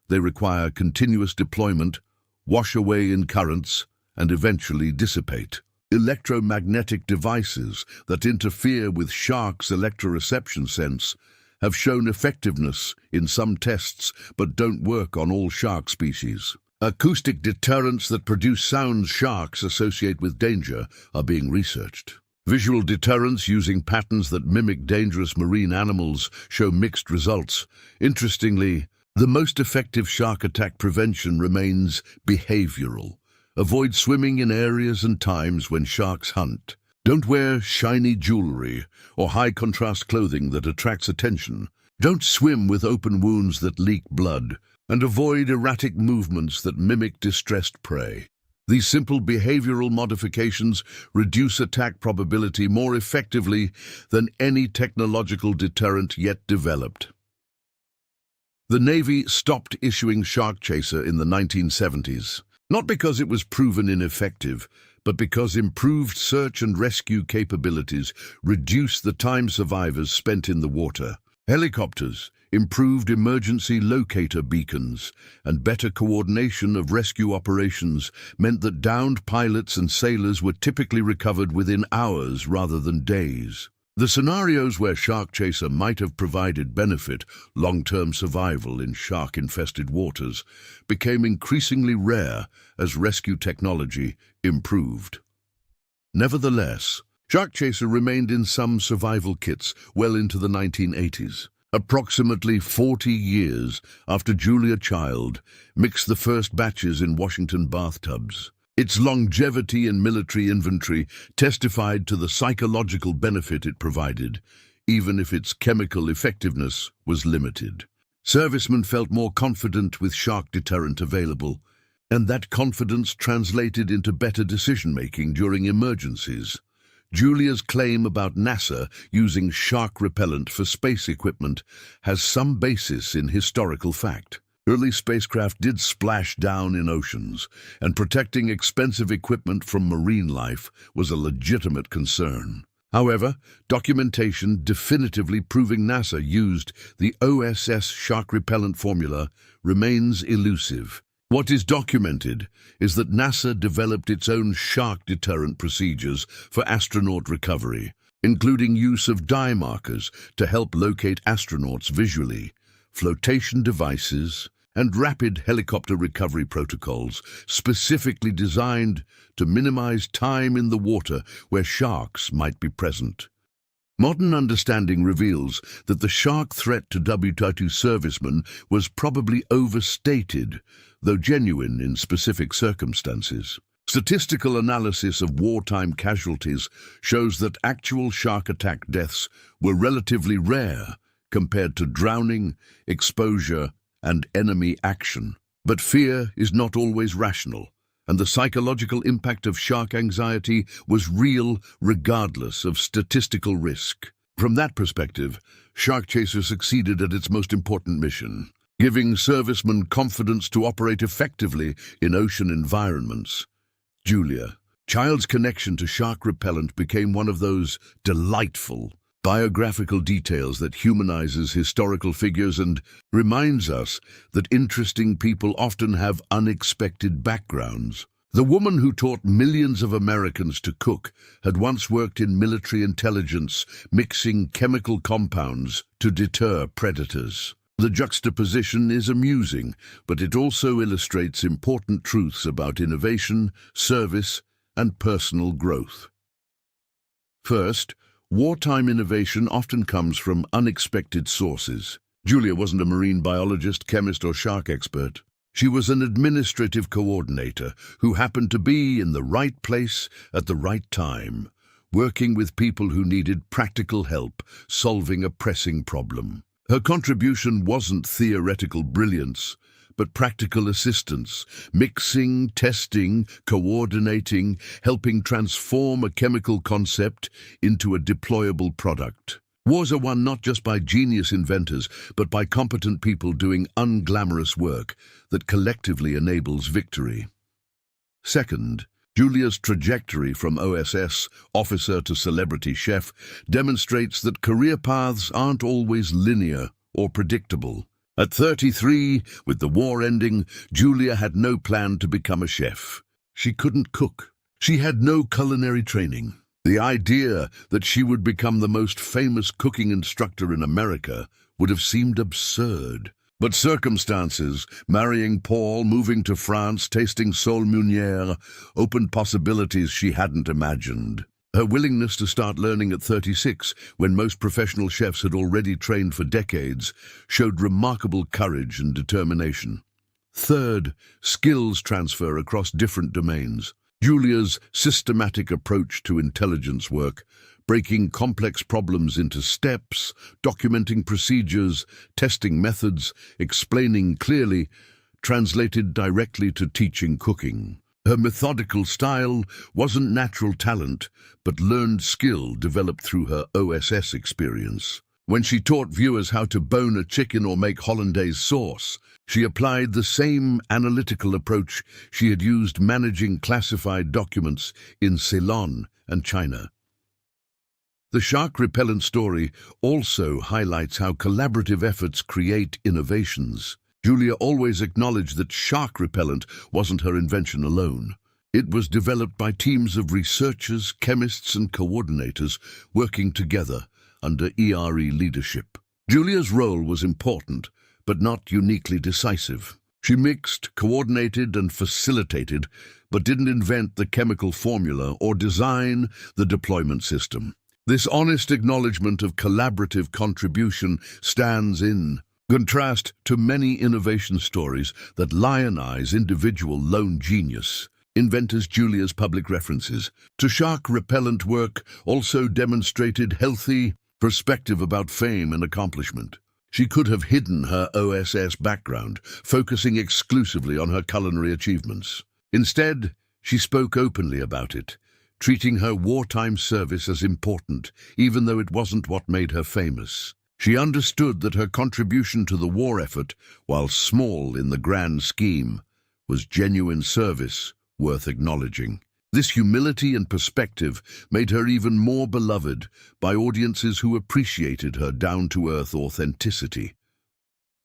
S1: They require continuous deployment, wash away in currents, and eventually dissipate. Electromagnetic devices that interfere with sharks' electroreception sense have shown effectiveness in some tests but don't work on all shark species. Acoustic deterrents that produce sounds sharks associate with danger are being researched. Visual deterrents using patterns that mimic dangerous marine animals show mixed results. Interestingly, the most effective shark attack prevention remains behavioral. Avoid swimming in areas and times when sharks hunt. Don't wear shiny jewelry or high-contrast clothing that attracts attention. Don't swim with open wounds that leak blood. And avoid erratic movements that mimic distressed prey. These simple behavioral modifications reduce attack probability more effectively than any technological deterrent yet developed. The Navy stopped issuing shark chaser in the 1970s, not because it was proven ineffective, but because improved search and rescue capabilities reduced the time survivors spent in the water. Helicopters, improved emergency locator beacons, and better coordination of rescue operations meant that downed pilots and sailors were typically recovered within hours rather than days. The scenarios where shark chaser might have provided benefit, long-term survival in shark-infested waters, became increasingly rare as rescue technology improved. Nevertheless, Shark Chaser remained in some survival kits well into the 1980s. Approximately 40 years after Julia Child mixed the first batches in Washington bathtubs. Its longevity in military inventory testified to the psychological benefit it provided, even if its chemical effectiveness was limited. Servicemen felt more confident with shark deterrent available, and that confidence translated into better decision-making during emergencies. Julia's claim about NASA using shark repellent for space equipment has some basis in historical fact. Early spacecraft did splash down in oceans, and protecting expensive equipment from marine life was a legitimate concern. However, documentation definitively proving NASA used the OSS shark repellent formula remains elusive. What is documented is that NASA developed its own shark deterrent procedures for astronaut recovery, including use of dye markers to help locate astronauts visually, flotation devices, and rapid helicopter recovery protocols specifically designed to minimize time in the water where sharks might be present. Modern understanding reveals that the shark threat to WW servicemen was probably overstated, though genuine in specific circumstances. Statistical analysis of wartime casualties shows that actual shark attack deaths were relatively rare compared to drowning, exposure, and enemy action. But fear is not always rational, and the psychological impact of shark anxiety was real regardless of statistical risk. From that perspective, Shark Chaser succeeded at its most important mission, giving servicemen confidence to operate effectively in ocean environments. Julia Child's connection to shark repellent became one of those delightful biographical details that humanizes historical figures and reminds us that interesting people often have unexpected backgrounds. The woman who taught millions of Americans to cook had once worked in military intelligence, mixing chemical compounds to deter predators. The juxtaposition is amusing, but it also illustrates important truths about innovation, service, and personal growth. First, wartime innovation often comes from unexpected sources. Julia wasn't a marine biologist, chemist, or shark expert. She was an administrative coordinator who happened to be in the right place at the right time, working with people who needed practical help solving a pressing problem. Her contribution wasn't theoretical brilliance, but practical assistance, mixing, testing, coordinating, helping transform a chemical concept into a deployable product. Wars are won not just by genius inventors, but by competent people doing unglamorous work that collectively enables victory. Second, Julia's trajectory from OSS officer to celebrity chef demonstrates that career paths aren't always linear or predictable. At 33, with the war ending, Julia had no plan to become a chef. She couldn't cook. She had no culinary training. The idea that she would become the most famous cooking instructor in America would have seemed absurd. But circumstances, marrying Paul, moving to France, tasting sole meunière, opened possibilities she hadn't imagined. Her willingness to start learning at 36, when most professional chefs had already trained for decades, showed remarkable courage and determination. Third, skills transfer across different domains. Julia's systematic approach to intelligence work, breaking complex problems into steps, documenting procedures, testing methods, explaining clearly, translated directly to teaching cooking. Her methodical style wasn't natural talent, but learned skill developed through her OSS experience. When she taught viewers how to bone a chicken or make hollandaise sauce, she applied the same analytical approach she had used managing classified documents in Ceylon and China. The shark repellent story also highlights how collaborative efforts create innovations. Julia always acknowledged that shark repellent wasn't her invention alone. It was developed by teams of researchers, chemists, and coordinators working together under ERE leadership. Julia's role was important, but not uniquely decisive. She mixed, coordinated, and facilitated, but didn't invent the chemical formula or design the deployment system. This honest acknowledgement of collaborative contribution stands in contrast to many innovation stories that lionize individual lone genius. Inventors Julia's public references to shark-repellent work also demonstrated healthy perspective about fame and accomplishment. She could have hidden her OSS background, focusing exclusively on her culinary achievements. Instead, she spoke openly about it, treating her wartime service as important, even though it wasn't what made her famous. She understood that her contribution to the war effort, while small in the grand scheme, was genuine service worth acknowledging. This humility and perspective made her even more beloved by audiences who appreciated her down-to-earth authenticity.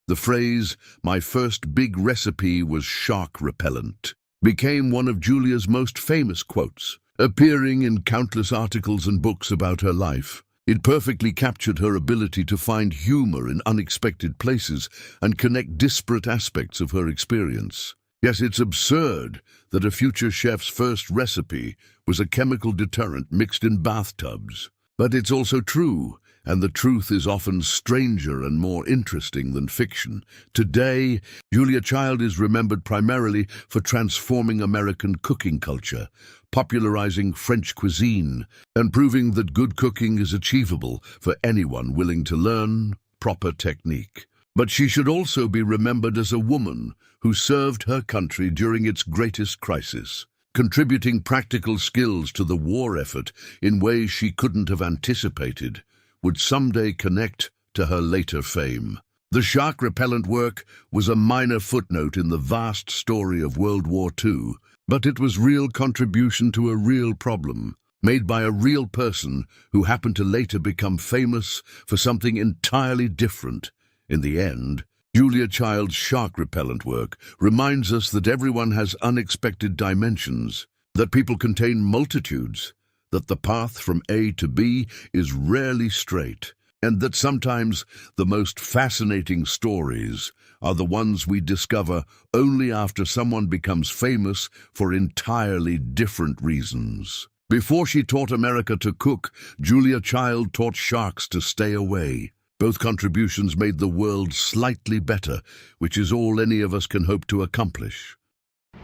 S1: The phrase, "my first big recipe was shark repellent," became one of Julia's most famous quotes, appearing in countless articles and books about her life. It perfectly captured her ability to find humor in unexpected places and connect disparate aspects of her experience. Yes, it's absurd that a future chef's first recipe was a chemical deterrent mixed in bathtubs. But it's also true, and the truth is often stranger and more interesting than fiction. Today, Julia Child is remembered primarily for transforming American cooking culture, popularizing French cuisine, and proving that good cooking is achievable for anyone willing to learn proper technique. But she should also be remembered as a woman who served her country during its greatest crisis, contributing practical skills to the war effort in ways she couldn't have anticipated would someday connect to her later fame. The shark repellent work was a minor footnote in the vast story of World War II, but it was real contribution to a real problem, made by a real person who happened to later become famous for something entirely different. In the end, Julia Child's shark repellent work reminds us that everyone has unexpected dimensions, that people contain multitudes, that the path from A to B is rarely straight, and that sometimes the most fascinating stories are the ones we discover only after someone becomes famous for entirely different reasons. Before she taught America to cook, Julia Child taught sharks to stay away. Both contributions made the world slightly better, which is all any of us can hope to accomplish.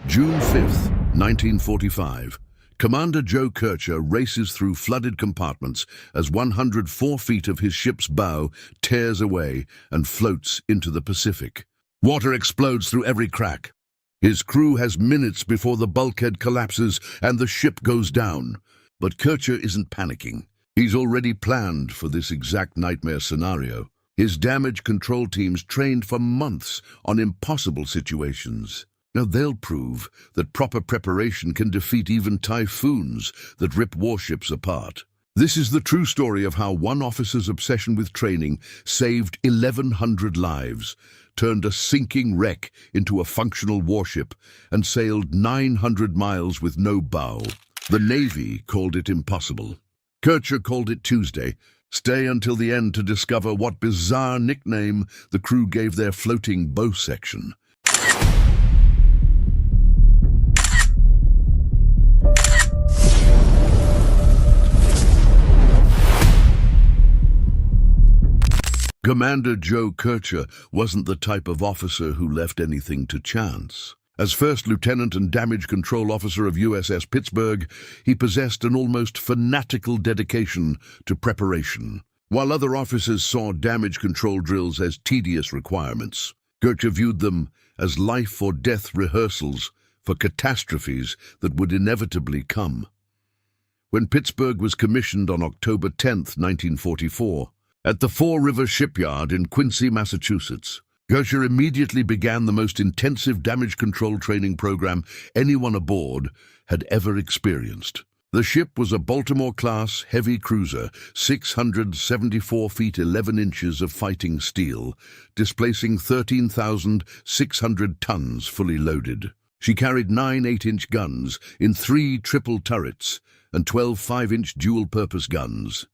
S1: June 5th, 1945. Commander Joe Kircher races through flooded compartments as 104 feet of his ship's bow tears away and floats into the Pacific. Water explodes through every crack. His crew has minutes before the bulkhead collapses and the ship goes down. But Kircher isn't panicking. He's already planned for this exact nightmare scenario. His damage control teams trained for months on impossible situations. Now they'll prove that proper preparation can defeat even typhoons that rip warships apart. This is the true story of how one officer's obsession with training saved 1,100 lives, turned a sinking wreck into a functional warship, and sailed 900 miles with no bow. The Navy called it impossible. Kircher called it Tuesday. Stay until the end to discover what bizarre nickname the crew gave their floating bow section. Commander Joe Kircher wasn't the type of officer who left anything to chance. As first lieutenant and damage control officer of USS Pittsburgh, he possessed an almost fanatical dedication to preparation. While other officers saw damage control drills as tedious requirements, Kircher viewed them as life-or-death rehearsals for catastrophes that would inevitably come. When Pittsburgh was commissioned on October 10, 1944, at the Four River Shipyard in Quincy, Massachusetts, Kircher immediately began the most intensive damage control training program anyone aboard had ever experienced. The ship was a Baltimore-class heavy cruiser, 674 feet 11 inches of fighting steel, displacing 13,600 tons fully loaded. She carried 9 8-inch guns in 3 triple turrets and 12 5-inch dual-purpose guns.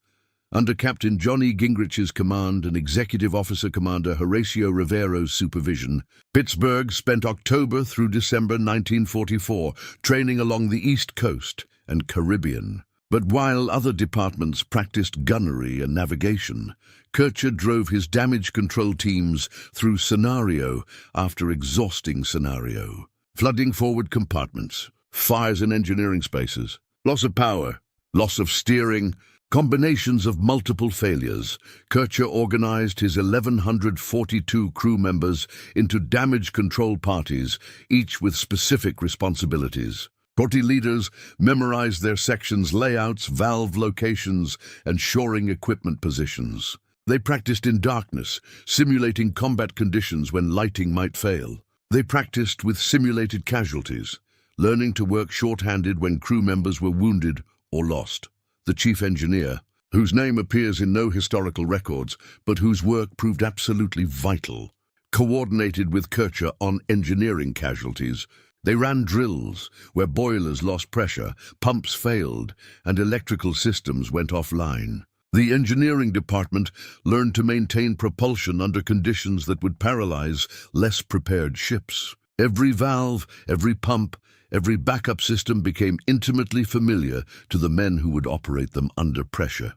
S1: Under Captain Johnny Gingrich's command and Executive Officer Commander Horacio Rivero's supervision, Pittsburgh spent October through December 1944 training along the East Coast and Caribbean. But while other departments practiced gunnery and navigation, Kircher drove his damage control teams through scenario after exhausting scenario. Flooding forward compartments, fires in engineering spaces, loss of power, loss of steering, combinations of multiple failures. Kircher organized his 1,142 crew members into damage control parties, each with specific responsibilities. Party leaders memorized their sections' layouts, valve locations, and shoring equipment positions. They practiced in darkness, simulating combat conditions when lighting might fail. They practiced with simulated casualties, learning to work short-handed when crew members were wounded or lost. The chief engineer, whose name appears in no historical records, but whose work proved absolutely vital, coordinated with Kircher on engineering casualties. They ran drills where boilers lost pressure, pumps failed, and electrical systems went offline. The engineering department learned to maintain propulsion under conditions that would paralyze less prepared ships. Every valve, every pump, every backup system became intimately familiar to the men who would operate them under pressure.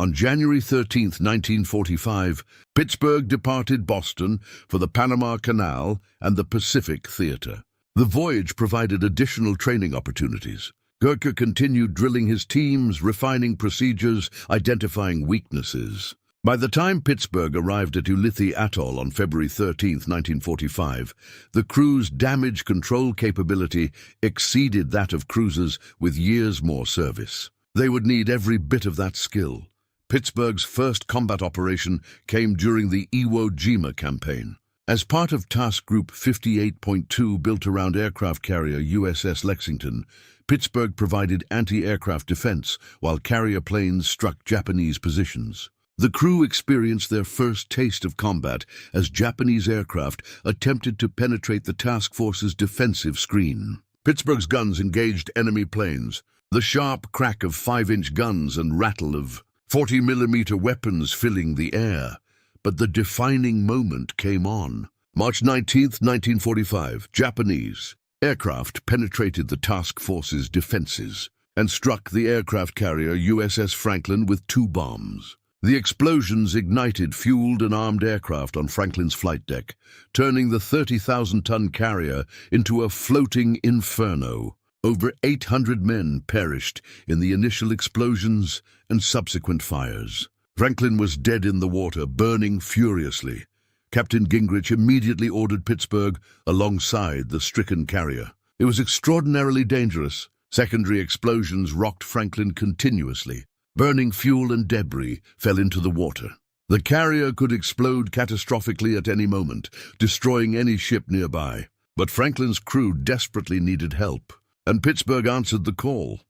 S1: On January 13, 1945, Pittsburgh departed Boston for the Panama Canal and the Pacific Theater. The voyage provided additional training opportunities. Kircher continued drilling his teams, refining procedures, identifying weaknesses. By the time Pittsburgh arrived at Ulithi Atoll on February 13, 1945, the crew's damage control capability exceeded that of cruisers with years more service. They would need every bit of that skill. Pittsburgh's first combat operation came during the Iwo Jima campaign. As part of Task Group 58.2 built around aircraft carrier USS Lexington, Pittsburgh provided anti-aircraft defense while carrier planes struck Japanese positions. The crew experienced their first taste of combat as Japanese aircraft attempted to penetrate the task force's defensive screen. Pittsburgh's guns engaged enemy planes. The sharp crack of 5-inch guns and rattle of 40mm weapons filling the air. But the defining moment came on. March 19, 1945, Japanese aircraft penetrated the task force's defenses and struck the aircraft carrier USS Franklin with 2 bombs. The explosions ignited fueled and armed aircraft on Franklin's flight deck, turning the 30,000-ton carrier into a floating inferno. Over 800 men perished in the initial explosions and subsequent fires. Franklin was dead in the water, burning furiously. Captain Gingrich immediately ordered Pittsburgh alongside the stricken carrier. It was extraordinarily dangerous. Secondary explosions rocked Franklin continuously. Burning fuel and debris fell into the water. The carrier could explode catastrophically at any moment, destroying any ship nearby. But Franklin's crew desperately needed help, and Pittsburgh answered the call.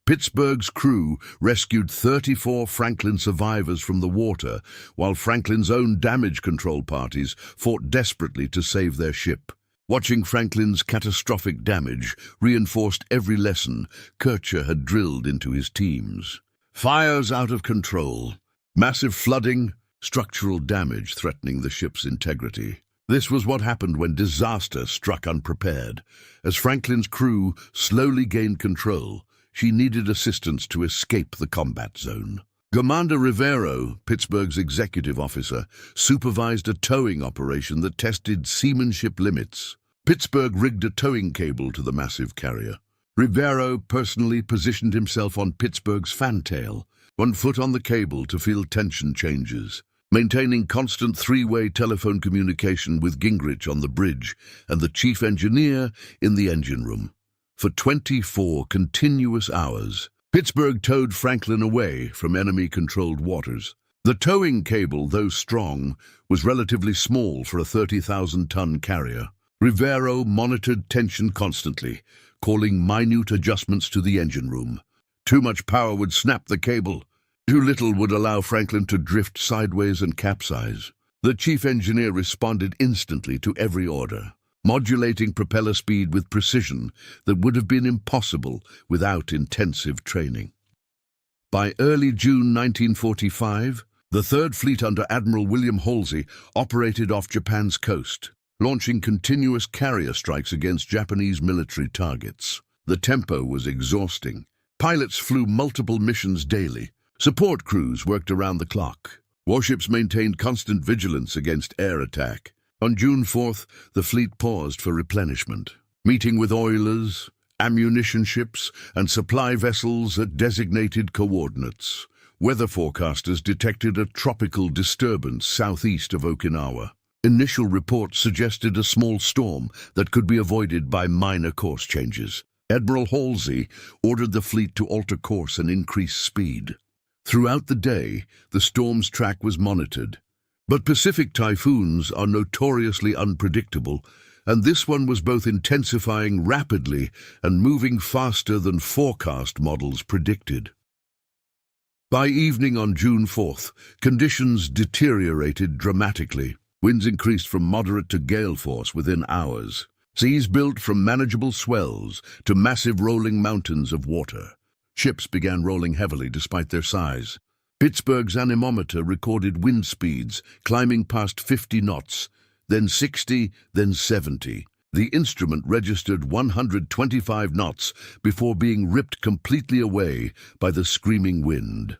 S1: Pittsburgh's crew rescued 34 Franklin survivors from the water, while Franklin's own damage control parties fought desperately to save their ship. Watching Franklin's catastrophic damage reinforced every lesson Kircher had drilled into his teams. Fires out of control, massive flooding, structural damage threatening the ship's integrity. This was what happened when disaster struck unprepared. As Franklin's crew slowly gained control, she needed assistance to escape the combat zone. Commander Rivero, Pittsburgh's executive officer, supervised a towing operation that tested seamanship limits. Pittsburgh rigged a towing cable to the massive carrier. Rivero personally positioned himself on Pittsburgh's fantail, 1 foot on the cable to feel tension changes, maintaining constant 3-way telephone communication with Gingrich on the bridge and the chief engineer in the engine room. For 24 continuous hours, Pittsburgh towed Franklin away from enemy-controlled waters. The towing cable, though strong, was relatively small for a 30,000-ton carrier. Rivero monitored tension constantly, calling minute adjustments to the engine room. Too much power would snap the cable. Too little would allow Franklin to drift sideways and capsize. The chief engineer responded instantly to every order, modulating propeller speed with precision that would have been impossible without intensive training. By early June 1945, the Third Fleet under Admiral William Halsey operated off Japan's coast, launching continuous carrier strikes against Japanese military targets. The tempo was exhausting. Pilots flew multiple missions daily. Support crews worked around the clock. Warships maintained constant vigilance against air attack. On June 4th, the fleet paused for replenishment, meeting with oilers, ammunition ships, and supply vessels at designated coordinates. Weather forecasters detected a tropical disturbance southeast of Okinawa. Initial reports suggested a small storm that could be avoided by minor course changes. Admiral Halsey ordered the fleet to alter course and increase speed. Throughout the day, the storm's track was monitored. But Pacific typhoons are notoriously unpredictable, and this one was both intensifying rapidly and moving faster than forecast models predicted. By evening on June 4th, conditions deteriorated dramatically. Winds increased from moderate to gale force within hours. Seas built from manageable swells to massive rolling mountains of water. Ships began rolling heavily despite their size. Pittsburgh's anemometer recorded wind speeds climbing past 50 knots, then 60, then 70. The instrument registered 125 knots before being ripped completely away by the screaming wind.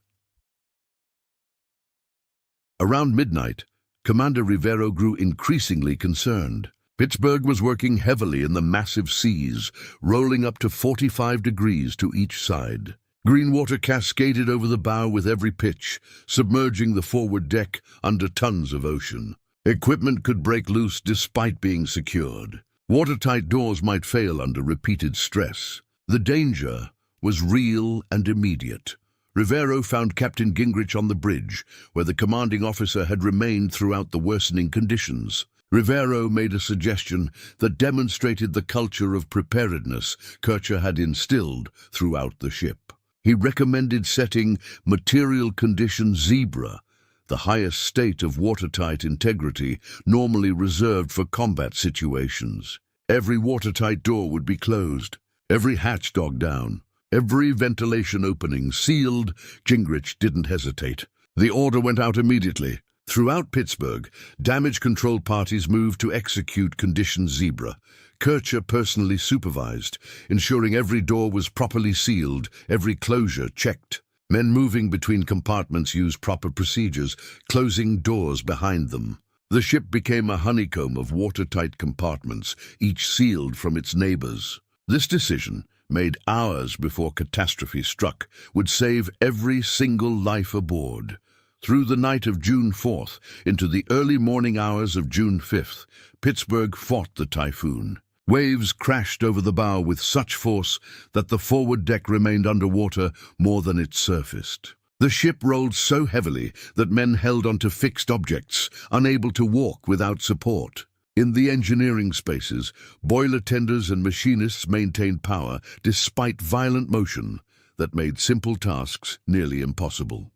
S1: Around midnight, Commander Rivero grew increasingly concerned. Pittsburgh was working heavily in the massive seas, rolling up to 45 degrees to each side. Green water cascaded over the bow with every pitch, submerging the forward deck under tons of ocean. Equipment could break loose despite being secured. Watertight doors might fail under repeated stress. The danger was real and immediate. Rivero found Captain Gingrich on the bridge, where the commanding officer had remained throughout the worsening conditions. Rivero made a suggestion that demonstrated the culture of preparedness Kircher had instilled throughout the ship. He recommended setting material condition zebra, the highest state of watertight integrity normally reserved for combat situations. Every watertight door would be closed, every hatch dogged down, every ventilation opening sealed. Gingrich didn't hesitate. The order went out immediately. Throughout Pittsburgh, damage control parties moved to execute Condition Zebra. Kircher personally supervised, ensuring every door was properly sealed, every closure checked. Men moving between compartments used proper procedures, closing doors behind them. The ship became a honeycomb of watertight compartments, each sealed from its neighbors. This decision, made hours before catastrophe struck, would save every single life aboard. Through the night of June 4th into the early morning hours of June 5th, Pittsburgh fought the typhoon. Waves crashed over the bow with such force that the forward deck remained underwater more than it surfaced. The ship rolled so heavily that men held onto fixed objects, unable to walk without support. In the engineering spaces, boiler tenders and machinists maintained power despite violent motion that made simple tasks nearly impossible.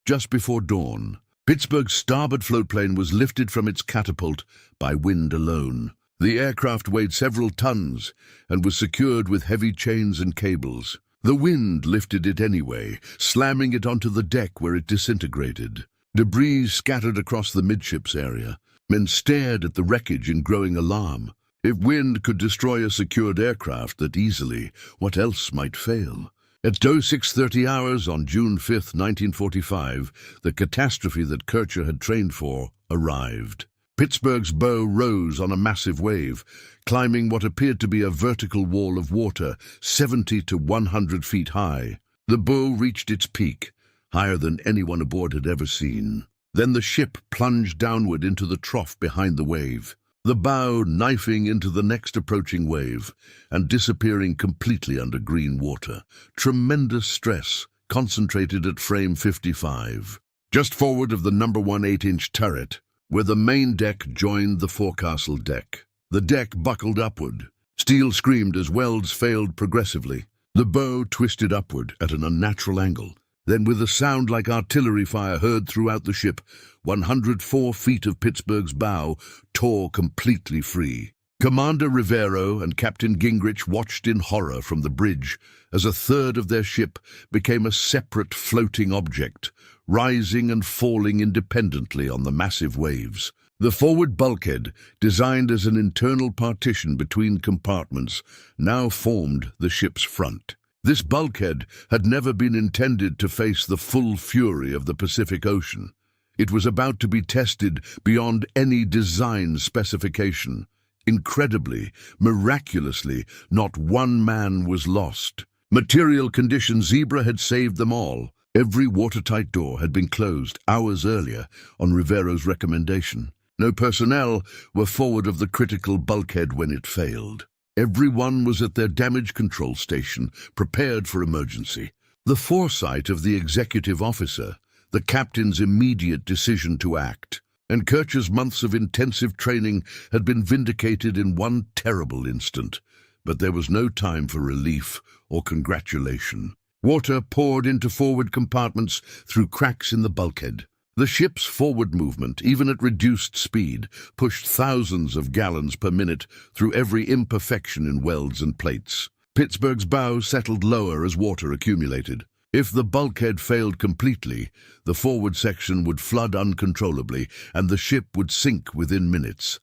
S1: Just before dawn, Pittsburgh's starboard floatplane was lifted from its catapult by wind alone. The aircraft weighed several tons and was secured with heavy chains and cables. The wind lifted it anyway, slamming it onto the deck where it disintegrated. Debris scattered across the midships area. Men stared at the wreckage in growing alarm. If wind could destroy a secured aircraft that easily, what else might fail? At 0630 hours on June 5, 1945, the catastrophe that Kircher had trained for arrived. Pittsburgh's bow rose on a massive wave, climbing what appeared to be a vertical wall of water 70 to 100 feet high. The bow reached its peak, higher than anyone aboard had ever seen. Then the ship plunged downward into the trough behind the wave, the bow knifing into the next approaching wave and disappearing completely under green water. Tremendous stress concentrated at frame 55, just forward of the number 1 8-inch turret, where the main deck joined the forecastle deck. The deck buckled upward. Steel screamed as welds failed progressively. The bow twisted upward at an unnatural angle. Then, with a sound like artillery fire heard throughout the ship, 104 feet of Pittsburgh's bow tore completely free. Commander Rivero and Captain Gingrich watched in horror from the bridge as a third of their ship became a separate floating object, rising and falling independently on the massive waves. The forward bulkhead, designed as an internal partition between compartments, now formed the ship's front. This bulkhead had never been intended to face the full fury of the Pacific Ocean. It was about to be tested beyond any design specification. Incredibly, miraculously, not one man was lost. Material condition Zebra had saved them all. Every watertight door had been closed hours earlier on Rivero's recommendation. No personnel were forward of the critical bulkhead when it failed. Everyone was at their damage control station, prepared for emergency. The foresight of the executive officer, the captain's immediate decision to act, and Kircher's months of intensive training had been vindicated in one terrible instant. But there was no time for relief or congratulation. Water poured into forward compartments through cracks in the bulkhead. The ship's forward movement, even at reduced speed, pushed thousands of gallons per minute through every imperfection in welds and plates. Pittsburgh's bow settled lower as water accumulated. If the bulkhead failed completely, the forward section would flood uncontrollably and the ship would sink within minutes.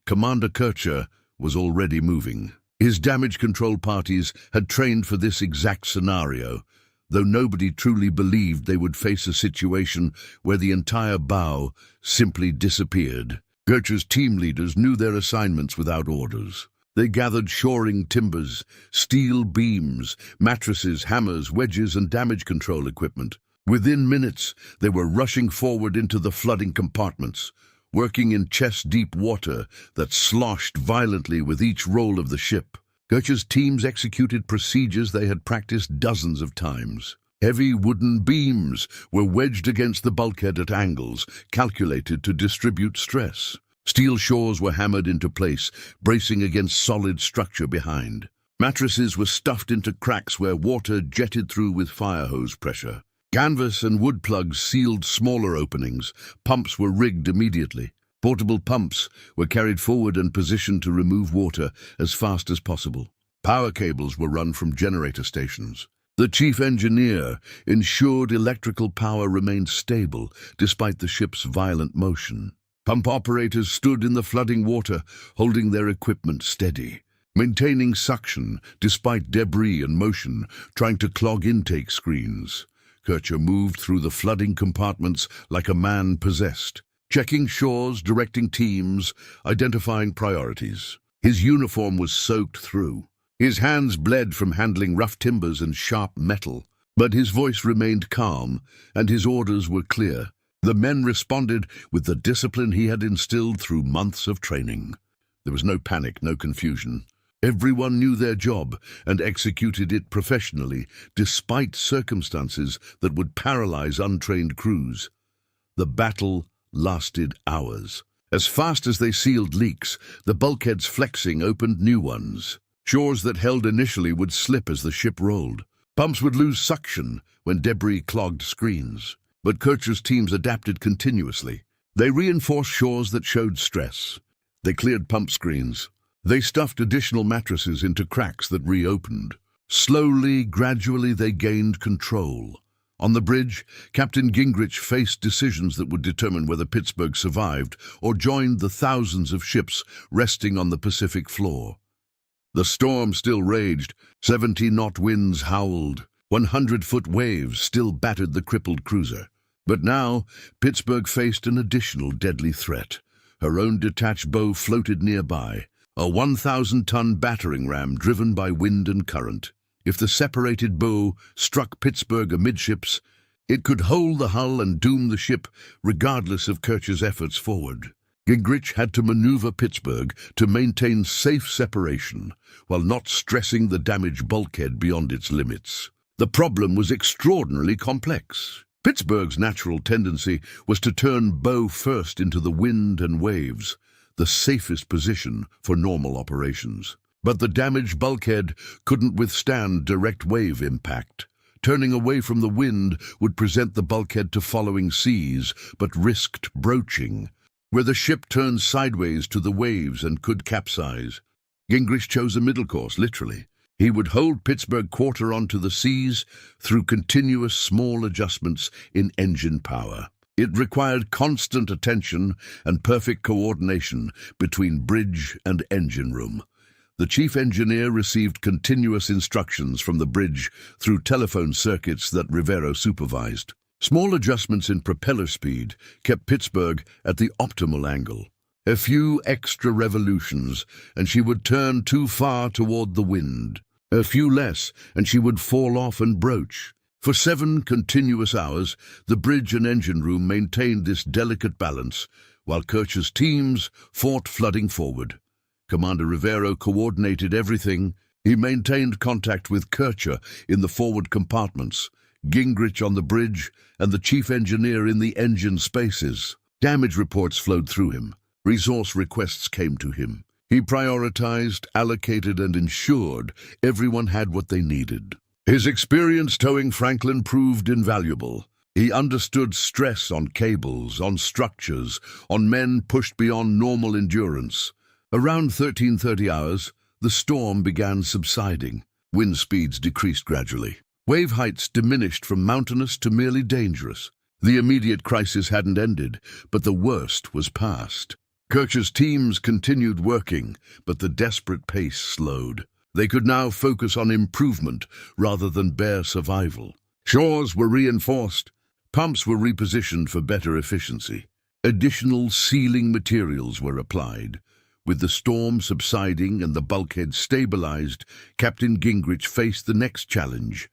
S1: Commander Kircher was already moving. His damage control parties had trained for this exact scenario, though nobody truly believed they would face a situation where the entire bow simply disappeared. Kircher's team leaders knew their assignments without orders. They gathered shoring timbers, steel beams, mattresses, hammers, wedges, and damage control equipment. Within minutes, they were rushing forward into the flooding compartments, working in chest-deep water that sloshed violently with each roll of the ship. Kircher's teams executed procedures they had practiced dozens of times. Heavy wooden beams were wedged against the bulkhead at angles calculated to distribute stress. Steel shores were hammered into place, bracing against solid structure behind. Mattresses were stuffed into cracks where water jetted through with fire hose pressure. Canvas and wood plugs sealed smaller openings. Pumps were rigged immediately. Portable pumps were carried forward and positioned to remove water as fast as possible. Power cables were run from generator stations. The chief engineer ensured electrical power remained stable despite the ship's violent motion. Pump operators stood in the flooding water, holding their equipment steady, maintaining suction despite debris and motion, trying to clog intake screens. Kircher moved through the flooding compartments like a man possessed, checking shores, directing teams, identifying priorities. His uniform was soaked through. His hands bled from handling rough timbers and sharp metal, but his voice remained calm, and his orders were clear. The men responded with the discipline he had instilled through months of training. There was no panic, no confusion. Everyone knew their job and executed it professionally, despite circumstances that would paralyze untrained crews. The battle lasted hours. As fast as they sealed leaks, the bulkheads flexing opened new ones. Shores that held initially would slip as the ship rolled. Pumps would lose suction when debris clogged screens. But Kircher's teams adapted continuously. They reinforced shores that showed stress. They cleared pump screens. They stuffed additional mattresses into cracks that reopened. Slowly, gradually, they gained control. On the bridge, Captain Gingrich faced decisions that would determine whether Pittsburgh survived or joined the thousands of ships resting on the Pacific floor. The storm still raged. 70-knot winds howled. 100-foot waves still battered the crippled cruiser. But now, Pittsburgh faced an additional deadly threat. Her own detached bow floated nearby, a 1,000-ton battering ram driven by wind and current. If the separated bow struck Pittsburgh amidships, it could hole the hull and doom the ship, regardless of Kircher's efforts forward. Gingrich had to maneuver Pittsburgh to maintain safe separation, while not stressing the damaged bulkhead beyond its limits. The problem was extraordinarily complex. Pittsburgh's natural tendency was to turn bow first into the wind and waves, the safest position for normal operations. But the damaged bulkhead couldn't withstand direct wave impact. Turning away from the wind would present the bulkhead to following seas, but risked broaching, where the ship turned sideways to the waves and could capsize. Gingrich chose a middle course, literally. He would hold Pittsburgh quarter onto the seas through continuous small adjustments in engine power. It required constant attention and perfect coordination between bridge and engine room. The chief engineer received continuous instructions from the bridge through telephone circuits that Rivero supervised. Small adjustments in propeller speed kept Pittsburgh at the optimal angle. A few extra revolutions, and she would turn too far toward the wind. A few less, and she would fall off and broach. For 7 continuous hours, the bridge and engine room maintained this delicate balance, while Kircher's teams fought flooding forward. Commander Rivero coordinated everything. He maintained contact with Kircher in the forward compartments, Gingrich on the bridge, and the chief engineer in the engine spaces. Damage reports flowed through him. Resource requests came to him. He prioritized, allocated, and ensured everyone had what they needed. His experience towing Franklin proved invaluable. He understood stress on cables, on structures, on men pushed beyond normal endurance. Around 13:30 hours, the storm began subsiding. Wind speeds decreased gradually. Wave heights diminished from mountainous to merely dangerous. The immediate crisis hadn't ended, but the worst was past. Kircher's teams continued working, but the desperate pace slowed. They could now focus on improvement rather than bare survival. Shores were reinforced. Pumps were repositioned for better efficiency. Additional sealing materials were applied. With the storm subsiding and the bulkhead stabilized, Captain Gingrich faced the next challenge: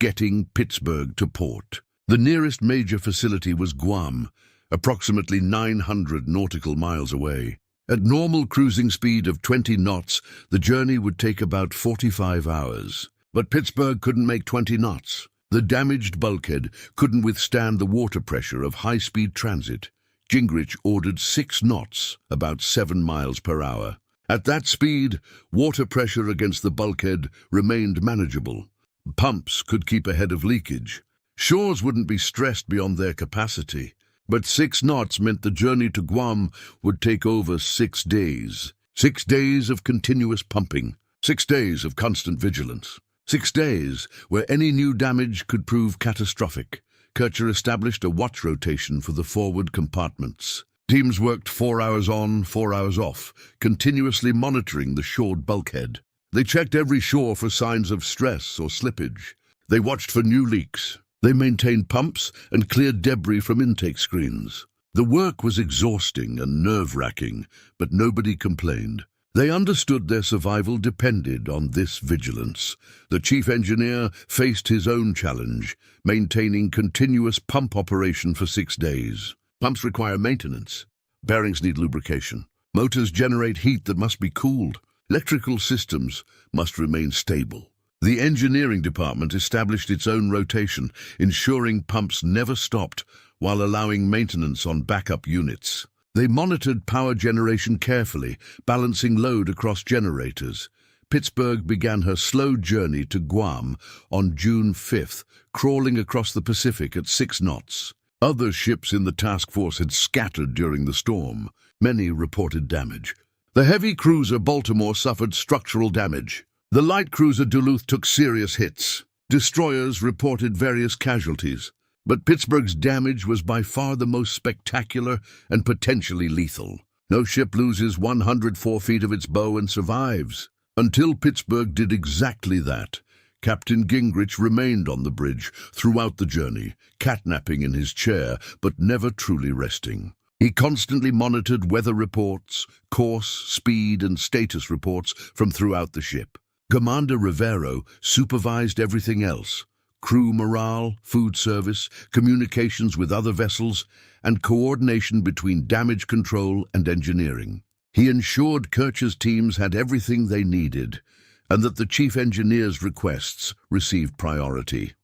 S1: getting Pittsburgh to port. The nearest major facility was Guam, approximately 900 nautical miles away. At normal cruising speed of 20 knots, the journey would take about 45 hours. But Pittsburgh couldn't make 20 knots. The damaged bulkhead couldn't withstand the water pressure of high-speed transit. Gingrich ordered 6 knots, about 7 miles per hour. At that speed, water pressure against the bulkhead remained manageable. Pumps could keep ahead of leakage. Shores wouldn't be stressed beyond their capacity. But 6 knots meant the journey to Guam would take over 6 days. 6 days of continuous pumping. 6 days of constant vigilance. 6 days where any new damage could prove catastrophic. Kircher established a watch rotation for the forward compartments. Teams worked 4 hours on, 4 hours off, continuously monitoring the shored bulkhead. They checked every shore for signs of stress or slippage. They watched for new leaks. They maintained pumps and cleared debris from intake screens. The work was exhausting and nerve-wracking, but nobody complained. They understood their survival depended on this vigilance. The chief engineer faced his own challenge, maintaining continuous pump operation for 6 days. Pumps require maintenance. Bearings need lubrication. Motors generate heat that must be cooled. Electrical systems must remain stable. The engineering department established its own rotation, ensuring pumps never stopped while allowing maintenance on backup units. They monitored power generation carefully, balancing load across generators. Pittsburgh began her slow journey to Guam on June 5th, crawling across the Pacific at 6 knots. Other ships in the task force had scattered during the storm. Many reported damage. The heavy cruiser Baltimore suffered structural damage. The light cruiser Duluth took serious hits. Destroyers reported various casualties, but Pittsburgh's damage was by far the most spectacular and potentially lethal. No ship loses 104 feet of its bow and survives. Until Pittsburgh did exactly that, Captain Gingrich remained on the bridge throughout the journey, catnapping in his chair, but never truly resting. He constantly monitored weather reports, course, speed, and status reports from throughout the ship. Commander Rivero supervised everything else: crew morale, food service, communications with other vessels, and coordination between damage control and engineering. He ensured Kircher's teams had everything they needed, and that the chief engineer's requests received priority.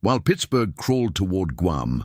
S1: While Pittsburgh crawled toward Guam,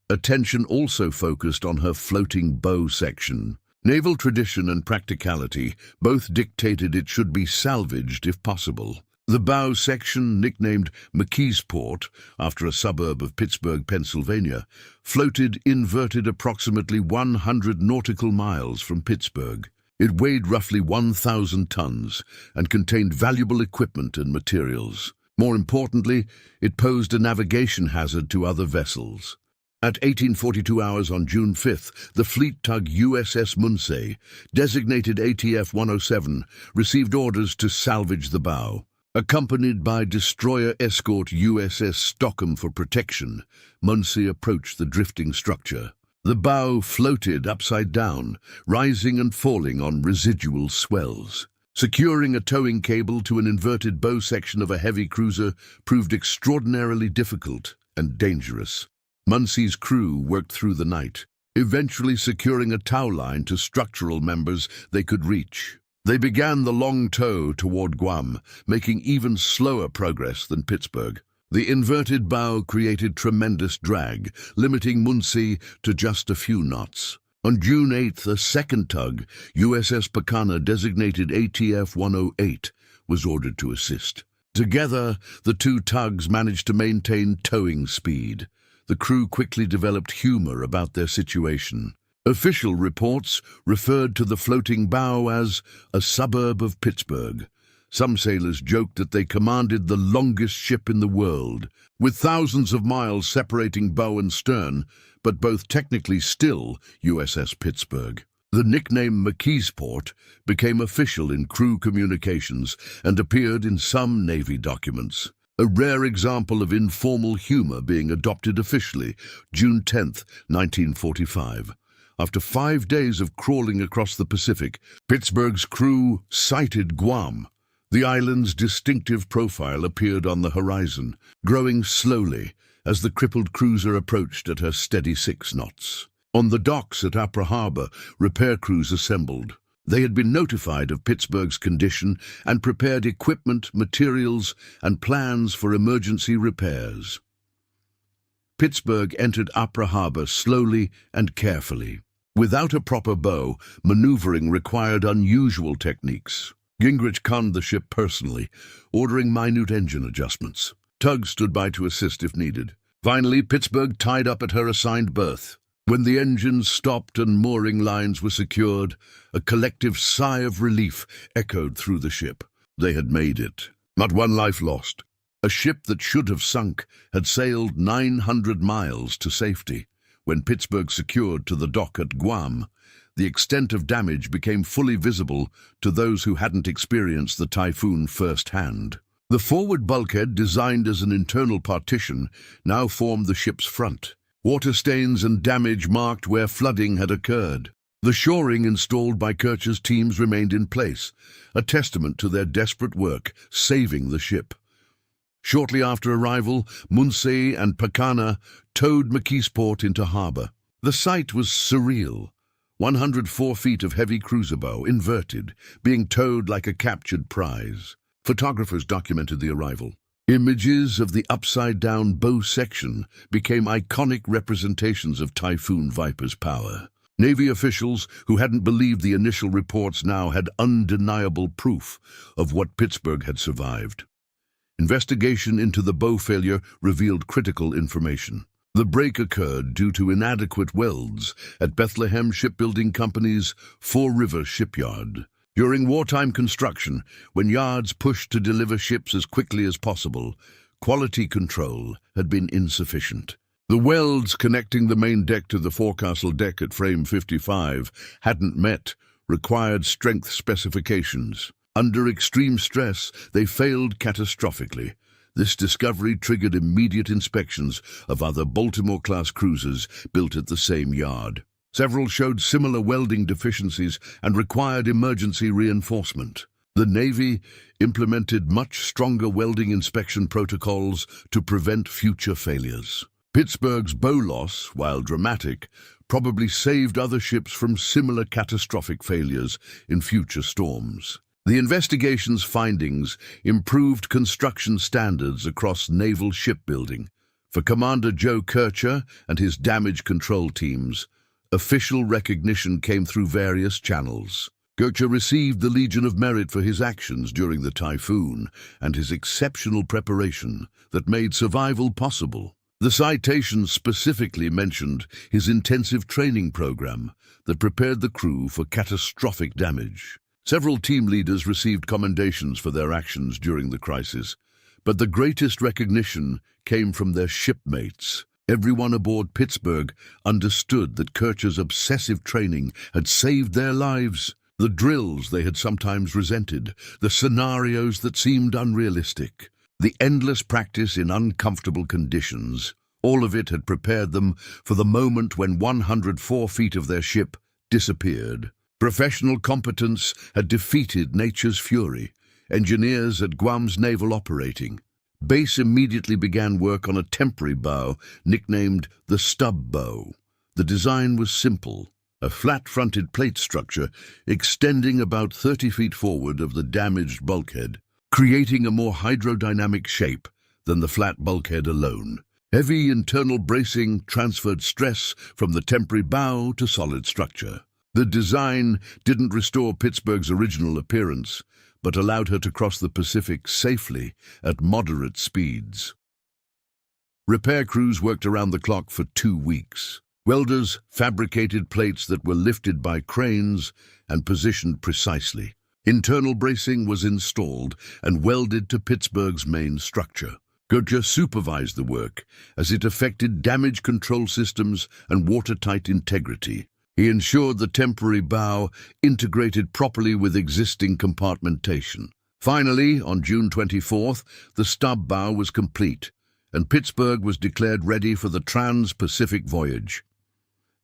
S1: attention also focused on her floating bow section. Naval tradition and practicality both dictated it should be salvaged if possible. The bow section, nicknamed McKeesport, after a suburb of Pittsburgh, Pennsylvania, floated inverted approximately 100 nautical miles from Pittsburgh. It weighed roughly 1,000 tons and contained valuable equipment and materials. More importantly, it posed a navigation hazard to other vessels. At 1842 hours on June 5th, the fleet tug USS Munsey, designated ATF-107, received orders to salvage the bow. Accompanied by destroyer escort USS Stockham for protection, Munsey approached the drifting structure. The bow floated upside down, rising and falling on residual swells. Securing a towing cable to an inverted bow section of a heavy cruiser proved extraordinarily difficult and dangerous. Munsey's crew worked through the night, eventually securing a tow line to structural members they could reach. They began the long tow toward Guam, making even slower progress than Pittsburgh. The inverted bow created tremendous drag, limiting Munsey to just a few knots. On June 8th, a second tug, USS Pacana, designated ATF-108, was ordered to assist. Together, the two tugs managed to maintain towing speed. The crew quickly developed humor about their situation. Official reports referred to the floating bow as a suburb of Pittsburgh. Some sailors joked that they commanded the longest ship in the world, with thousands of miles separating bow and stern, but both technically still USS Pittsburgh. The nickname McKeesport became official in crew communications and appeared in some Navy documents. A rare example of informal humor being adopted officially, June 10, 1945. After 5 days of crawling across the Pacific, Pittsburgh's crew sighted Guam. The island's distinctive profile appeared on the horizon, growing slowly as the crippled cruiser approached at her steady 6 knots. On the docks at Apra Harbor, repair crews assembled. They had been notified of Pittsburgh's condition and prepared equipment, materials, and plans for emergency repairs. Pittsburgh entered Apra Harbor slowly and carefully. Without a proper bow, maneuvering required unusual techniques. Gingrich conned the ship personally, ordering minute engine adjustments. Tugs stood by to assist if needed. Finally, Pittsburgh tied up at her assigned berth. When the engines stopped and mooring lines were secured, a collective sigh of relief echoed through the ship. They had made it. Not one life lost. A ship that should have sunk had sailed 900 miles to safety. When Pittsburgh secured to the dock at Guam, the extent of damage became fully visible to those who hadn't experienced the typhoon firsthand. The forward bulkhead, designed as an internal partition, now formed the ship's front. Water stains and damage marked where flooding had occurred. The shoring installed by Kircher's teams remained in place, a testament to their desperate work saving the ship. Shortly after arrival, Munsey and Pacana towed McKeesport into harbor. The sight was surreal. 104 feet of heavy cruiser bow, inverted, being towed like a captured prize. Photographers documented the arrival. Images of the upside-down bow section became iconic representations of Typhoon Viper's power. Navy officials who hadn't believed the initial reports now had undeniable proof of what Pittsburgh had survived. Investigation into the bow failure revealed critical information. The break occurred due to inadequate welds at Bethlehem Shipbuilding Company's Four River shipyard. During wartime construction, when yards pushed to deliver ships as quickly as possible, quality control had been insufficient. The welds connecting the main deck to the forecastle deck at frame 55 hadn't met required strength specifications. Under extreme stress, they failed catastrophically. This discovery triggered immediate inspections of other Baltimore-class cruisers built at the same yard. Several showed similar welding deficiencies and required emergency reinforcement. The Navy implemented much stronger welding inspection protocols to prevent future failures. Pittsburgh's bow loss, while dramatic, probably saved other ships from similar catastrophic failures in future storms. The investigation's findings improved construction standards across naval shipbuilding. For Commander Joe Kircher and his damage control teams, official recognition came through various channels. Kircher received the Legion of Merit for his actions during the typhoon and his exceptional preparation that made survival possible. The citations specifically mentioned his intensive training program that prepared the crew for catastrophic damage. Several team leaders received commendations for their actions during the crisis, but the greatest recognition came from their shipmates. Everyone aboard Pittsburgh understood that Kircher's obsessive training had saved their lives. The drills they had sometimes resented, the scenarios that seemed unrealistic, the endless practice in uncomfortable conditions, all of it had prepared them for the moment when 104 feet of their ship disappeared. Professional competence had defeated nature's fury. Engineers at Guam's Naval Operating Base immediately began work on a temporary bow nicknamed the stub bow. The design was simple, a flat-fronted plate structure extending about 30 feet forward of the damaged bulkhead, creating a more hydrodynamic shape than the flat bulkhead alone. Heavy internal bracing transferred stress from the temporary bow to solid structure. The design didn't restore Pittsburgh's original appearance, but allowed her to cross the Pacific safely at moderate speeds. Repair crews worked around the clock for 2 weeks. Welders fabricated plates that were lifted by cranes and positioned precisely. Internal bracing was installed and welded to Pittsburgh's main structure. Kircher supervised the work as it affected damage control systems and watertight integrity. He ensured the temporary bow integrated properly with existing compartmentation. Finally, on June 24th, the stub bow was complete, and Pittsburgh was declared ready for the trans-Pacific voyage.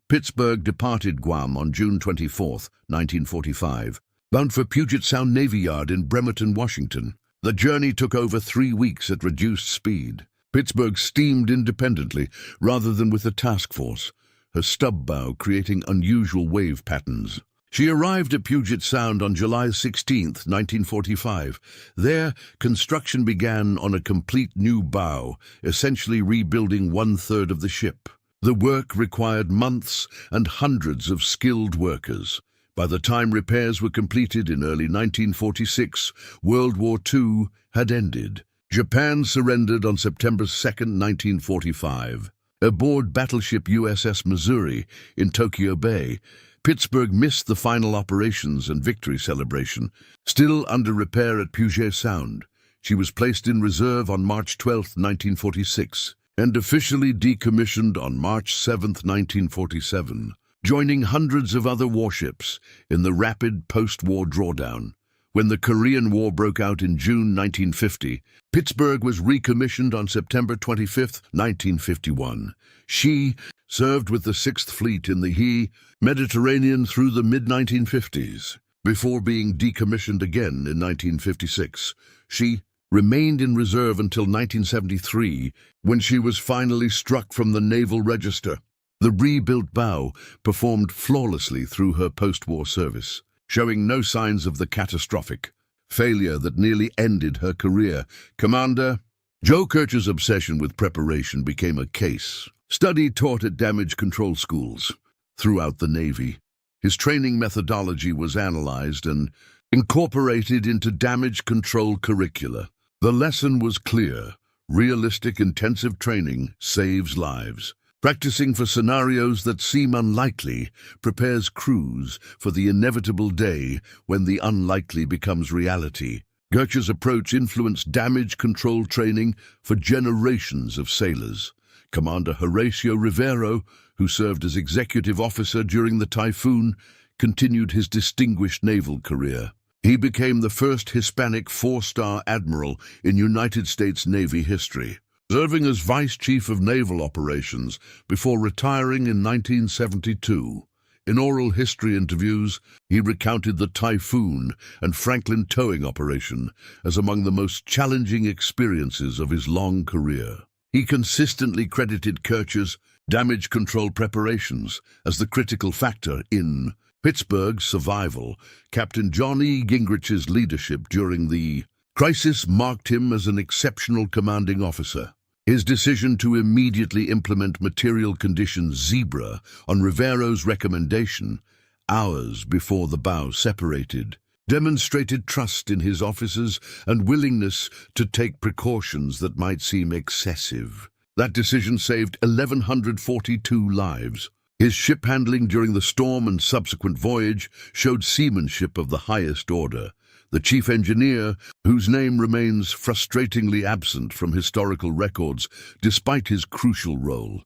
S1: Pittsburgh departed Guam on June 24, 1945, bound for Puget Sound Navy Yard in Bremerton, Washington. The journey took over 3 weeks at reduced speed. Pittsburgh steamed independently rather than with a task force, her stub bow creating unusual wave patterns. She arrived at Puget Sound on July 16, 1945. There, construction began on a complete new bow, essentially rebuilding 1/3 of the ship. The work required months and hundreds of skilled workers. By the time repairs were completed in early 1946, World War II had ended. Japan surrendered on September 2, 1945. Aboard battleship USS Missouri in Tokyo Bay, Pittsburgh missed the final operations and victory celebration. Still under repair at Puget Sound, she was placed in reserve on March 12, 1946, and officially decommissioned on March 7, 1947. Joining hundreds of other warships in the rapid post-war drawdown. When the Korean War broke out in June 1950, Pittsburgh was recommissioned on September 25, 1951. She served with the 6th Fleet in the Mediterranean through the mid-1950s. Before being decommissioned again in 1956, she remained in reserve until 1973, when she was finally struck from the Naval Register. The rebuilt bow performed flawlessly through her post-war service, showing no signs of the catastrophic failure that nearly ended her career. Commander Joe Kircher's obsession with preparation became a case study taught at damage control schools throughout the Navy. His training methodology was analyzed and incorporated into damage control curricula. The lesson was clear: realistic, intensive training saves lives. Practicing for scenarios that seem unlikely prepares crews for the inevitable day when the unlikely becomes reality. Kircher's approach influenced damage control training for generations of sailors. Commander Horatio Rivero, who served as executive officer during the typhoon, continued his distinguished naval career. He became the first Hispanic 4-star admiral in United States Navy history, serving as Vice Chief of Naval Operations before retiring in 1972. In oral history interviews, he recounted the Typhoon and Franklin towing operation as among the most challenging experiences of his long career. He consistently credited Kircher's damage control preparations as the critical factor in Pittsburgh's survival. Captain John E. Gingrich's leadership during the crisis marked him as an exceptional commanding officer. His decision to immediately implement material condition Zebra on Rivero's recommendation, hours before the bow separated, demonstrated trust in his officers and willingness to take precautions that might seem excessive. That decision saved 1,142 lives. His ship handling during the storm and subsequent voyage showed seamanship of the highest order. The chief engineer, whose name remains frustratingly absent from historical records despite his crucial role,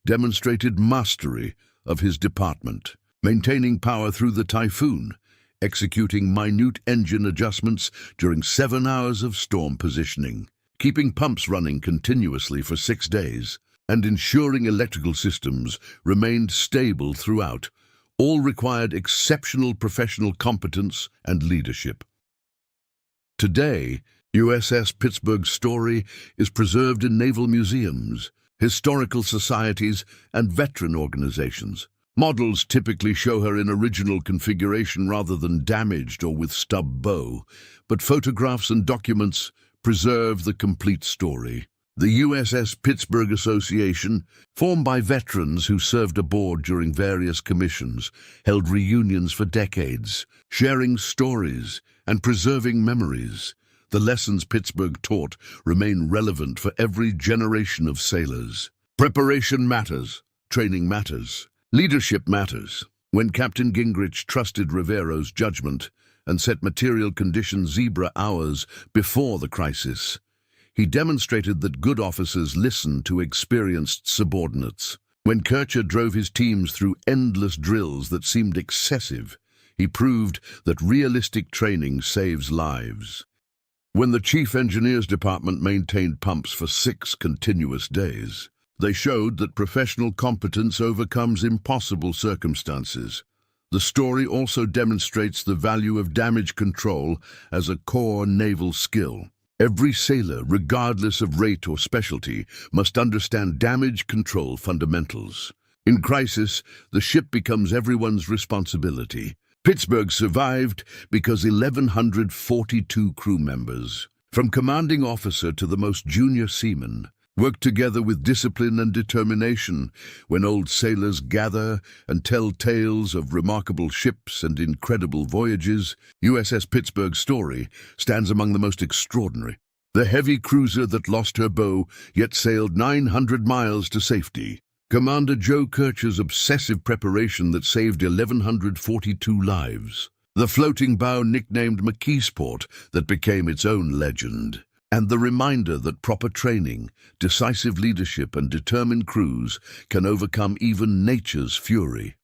S1: demonstrated mastery of his department, maintaining power through the typhoon, executing minute engine adjustments during 7 hours of storm positioning, keeping pumps running continuously for 6 days, and ensuring electrical systems remained stable throughout. All required exceptional professional competence and leadership. Today, USS Pittsburgh's story is preserved in naval museums, historical societies, and veteran organizations. Models typically show her in original configuration rather than damaged or with stub bow, but photographs and documents preserve the complete story. The USS Pittsburgh Association, formed by veterans who served aboard during various commissions, held reunions for decades, sharing stories and preserving memories. The lessons Pittsburgh taught remain relevant for every generation of sailors. Preparation matters. Training matters. Leadership matters. When Captain Gingrich trusted Rivero's judgment and set material condition zebra hours before the crisis, he demonstrated that good officers listen to experienced subordinates. When Kircher drove his teams through endless drills that seemed excessive, he proved that realistic training saves lives. When the Chief Engineer's Department maintained pumps for 6 continuous days, they showed that professional competence overcomes impossible circumstances. The story also demonstrates the value of damage control as a core naval skill. Every sailor, regardless of rate or specialty, must understand damage control fundamentals. In crisis, the ship becomes everyone's responsibility. Pittsburgh survived because 1,142 crew members, from commanding officer to the most junior seaman, worked together with discipline and determination. When old sailors gather and tell tales of remarkable ships and incredible voyages, USS Pittsburgh's story stands among the most extraordinary. The heavy cruiser that lost her bow yet sailed 900 miles to safety. Commander Joe Kircher's obsessive preparation that saved 1,142 lives. The floating bow nicknamed McKeesport that became its own legend. And the reminder that proper training, decisive leadership, and determined crews can overcome even nature's fury.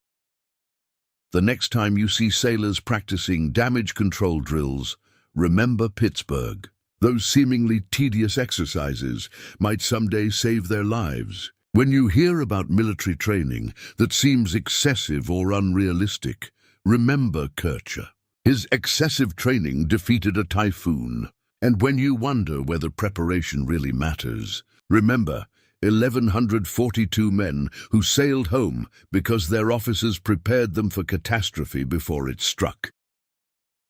S1: The next time you see sailors practicing damage control drills, remember Pittsburgh. Those seemingly tedious exercises might someday save their lives. When you hear about military training that seems excessive or unrealistic, remember Kircher. His excessive training defeated a typhoon. And when you wonder whether preparation really matters, remember 1,142 men who sailed home because their officers prepared them for catastrophe before it struck.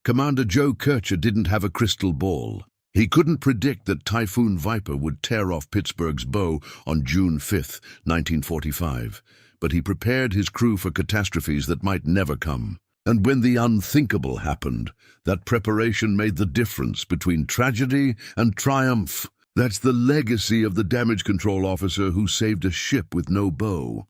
S1: Commander Joe Kircher didn't have a crystal ball. He couldn't predict that Typhoon Viper would tear off Pittsburgh's bow on June 5, 1945, but he prepared his crew for catastrophes that might never come. And when the unthinkable happened, that preparation made the difference between tragedy and triumph. That's the legacy of the damage control officer who saved a ship with no bow.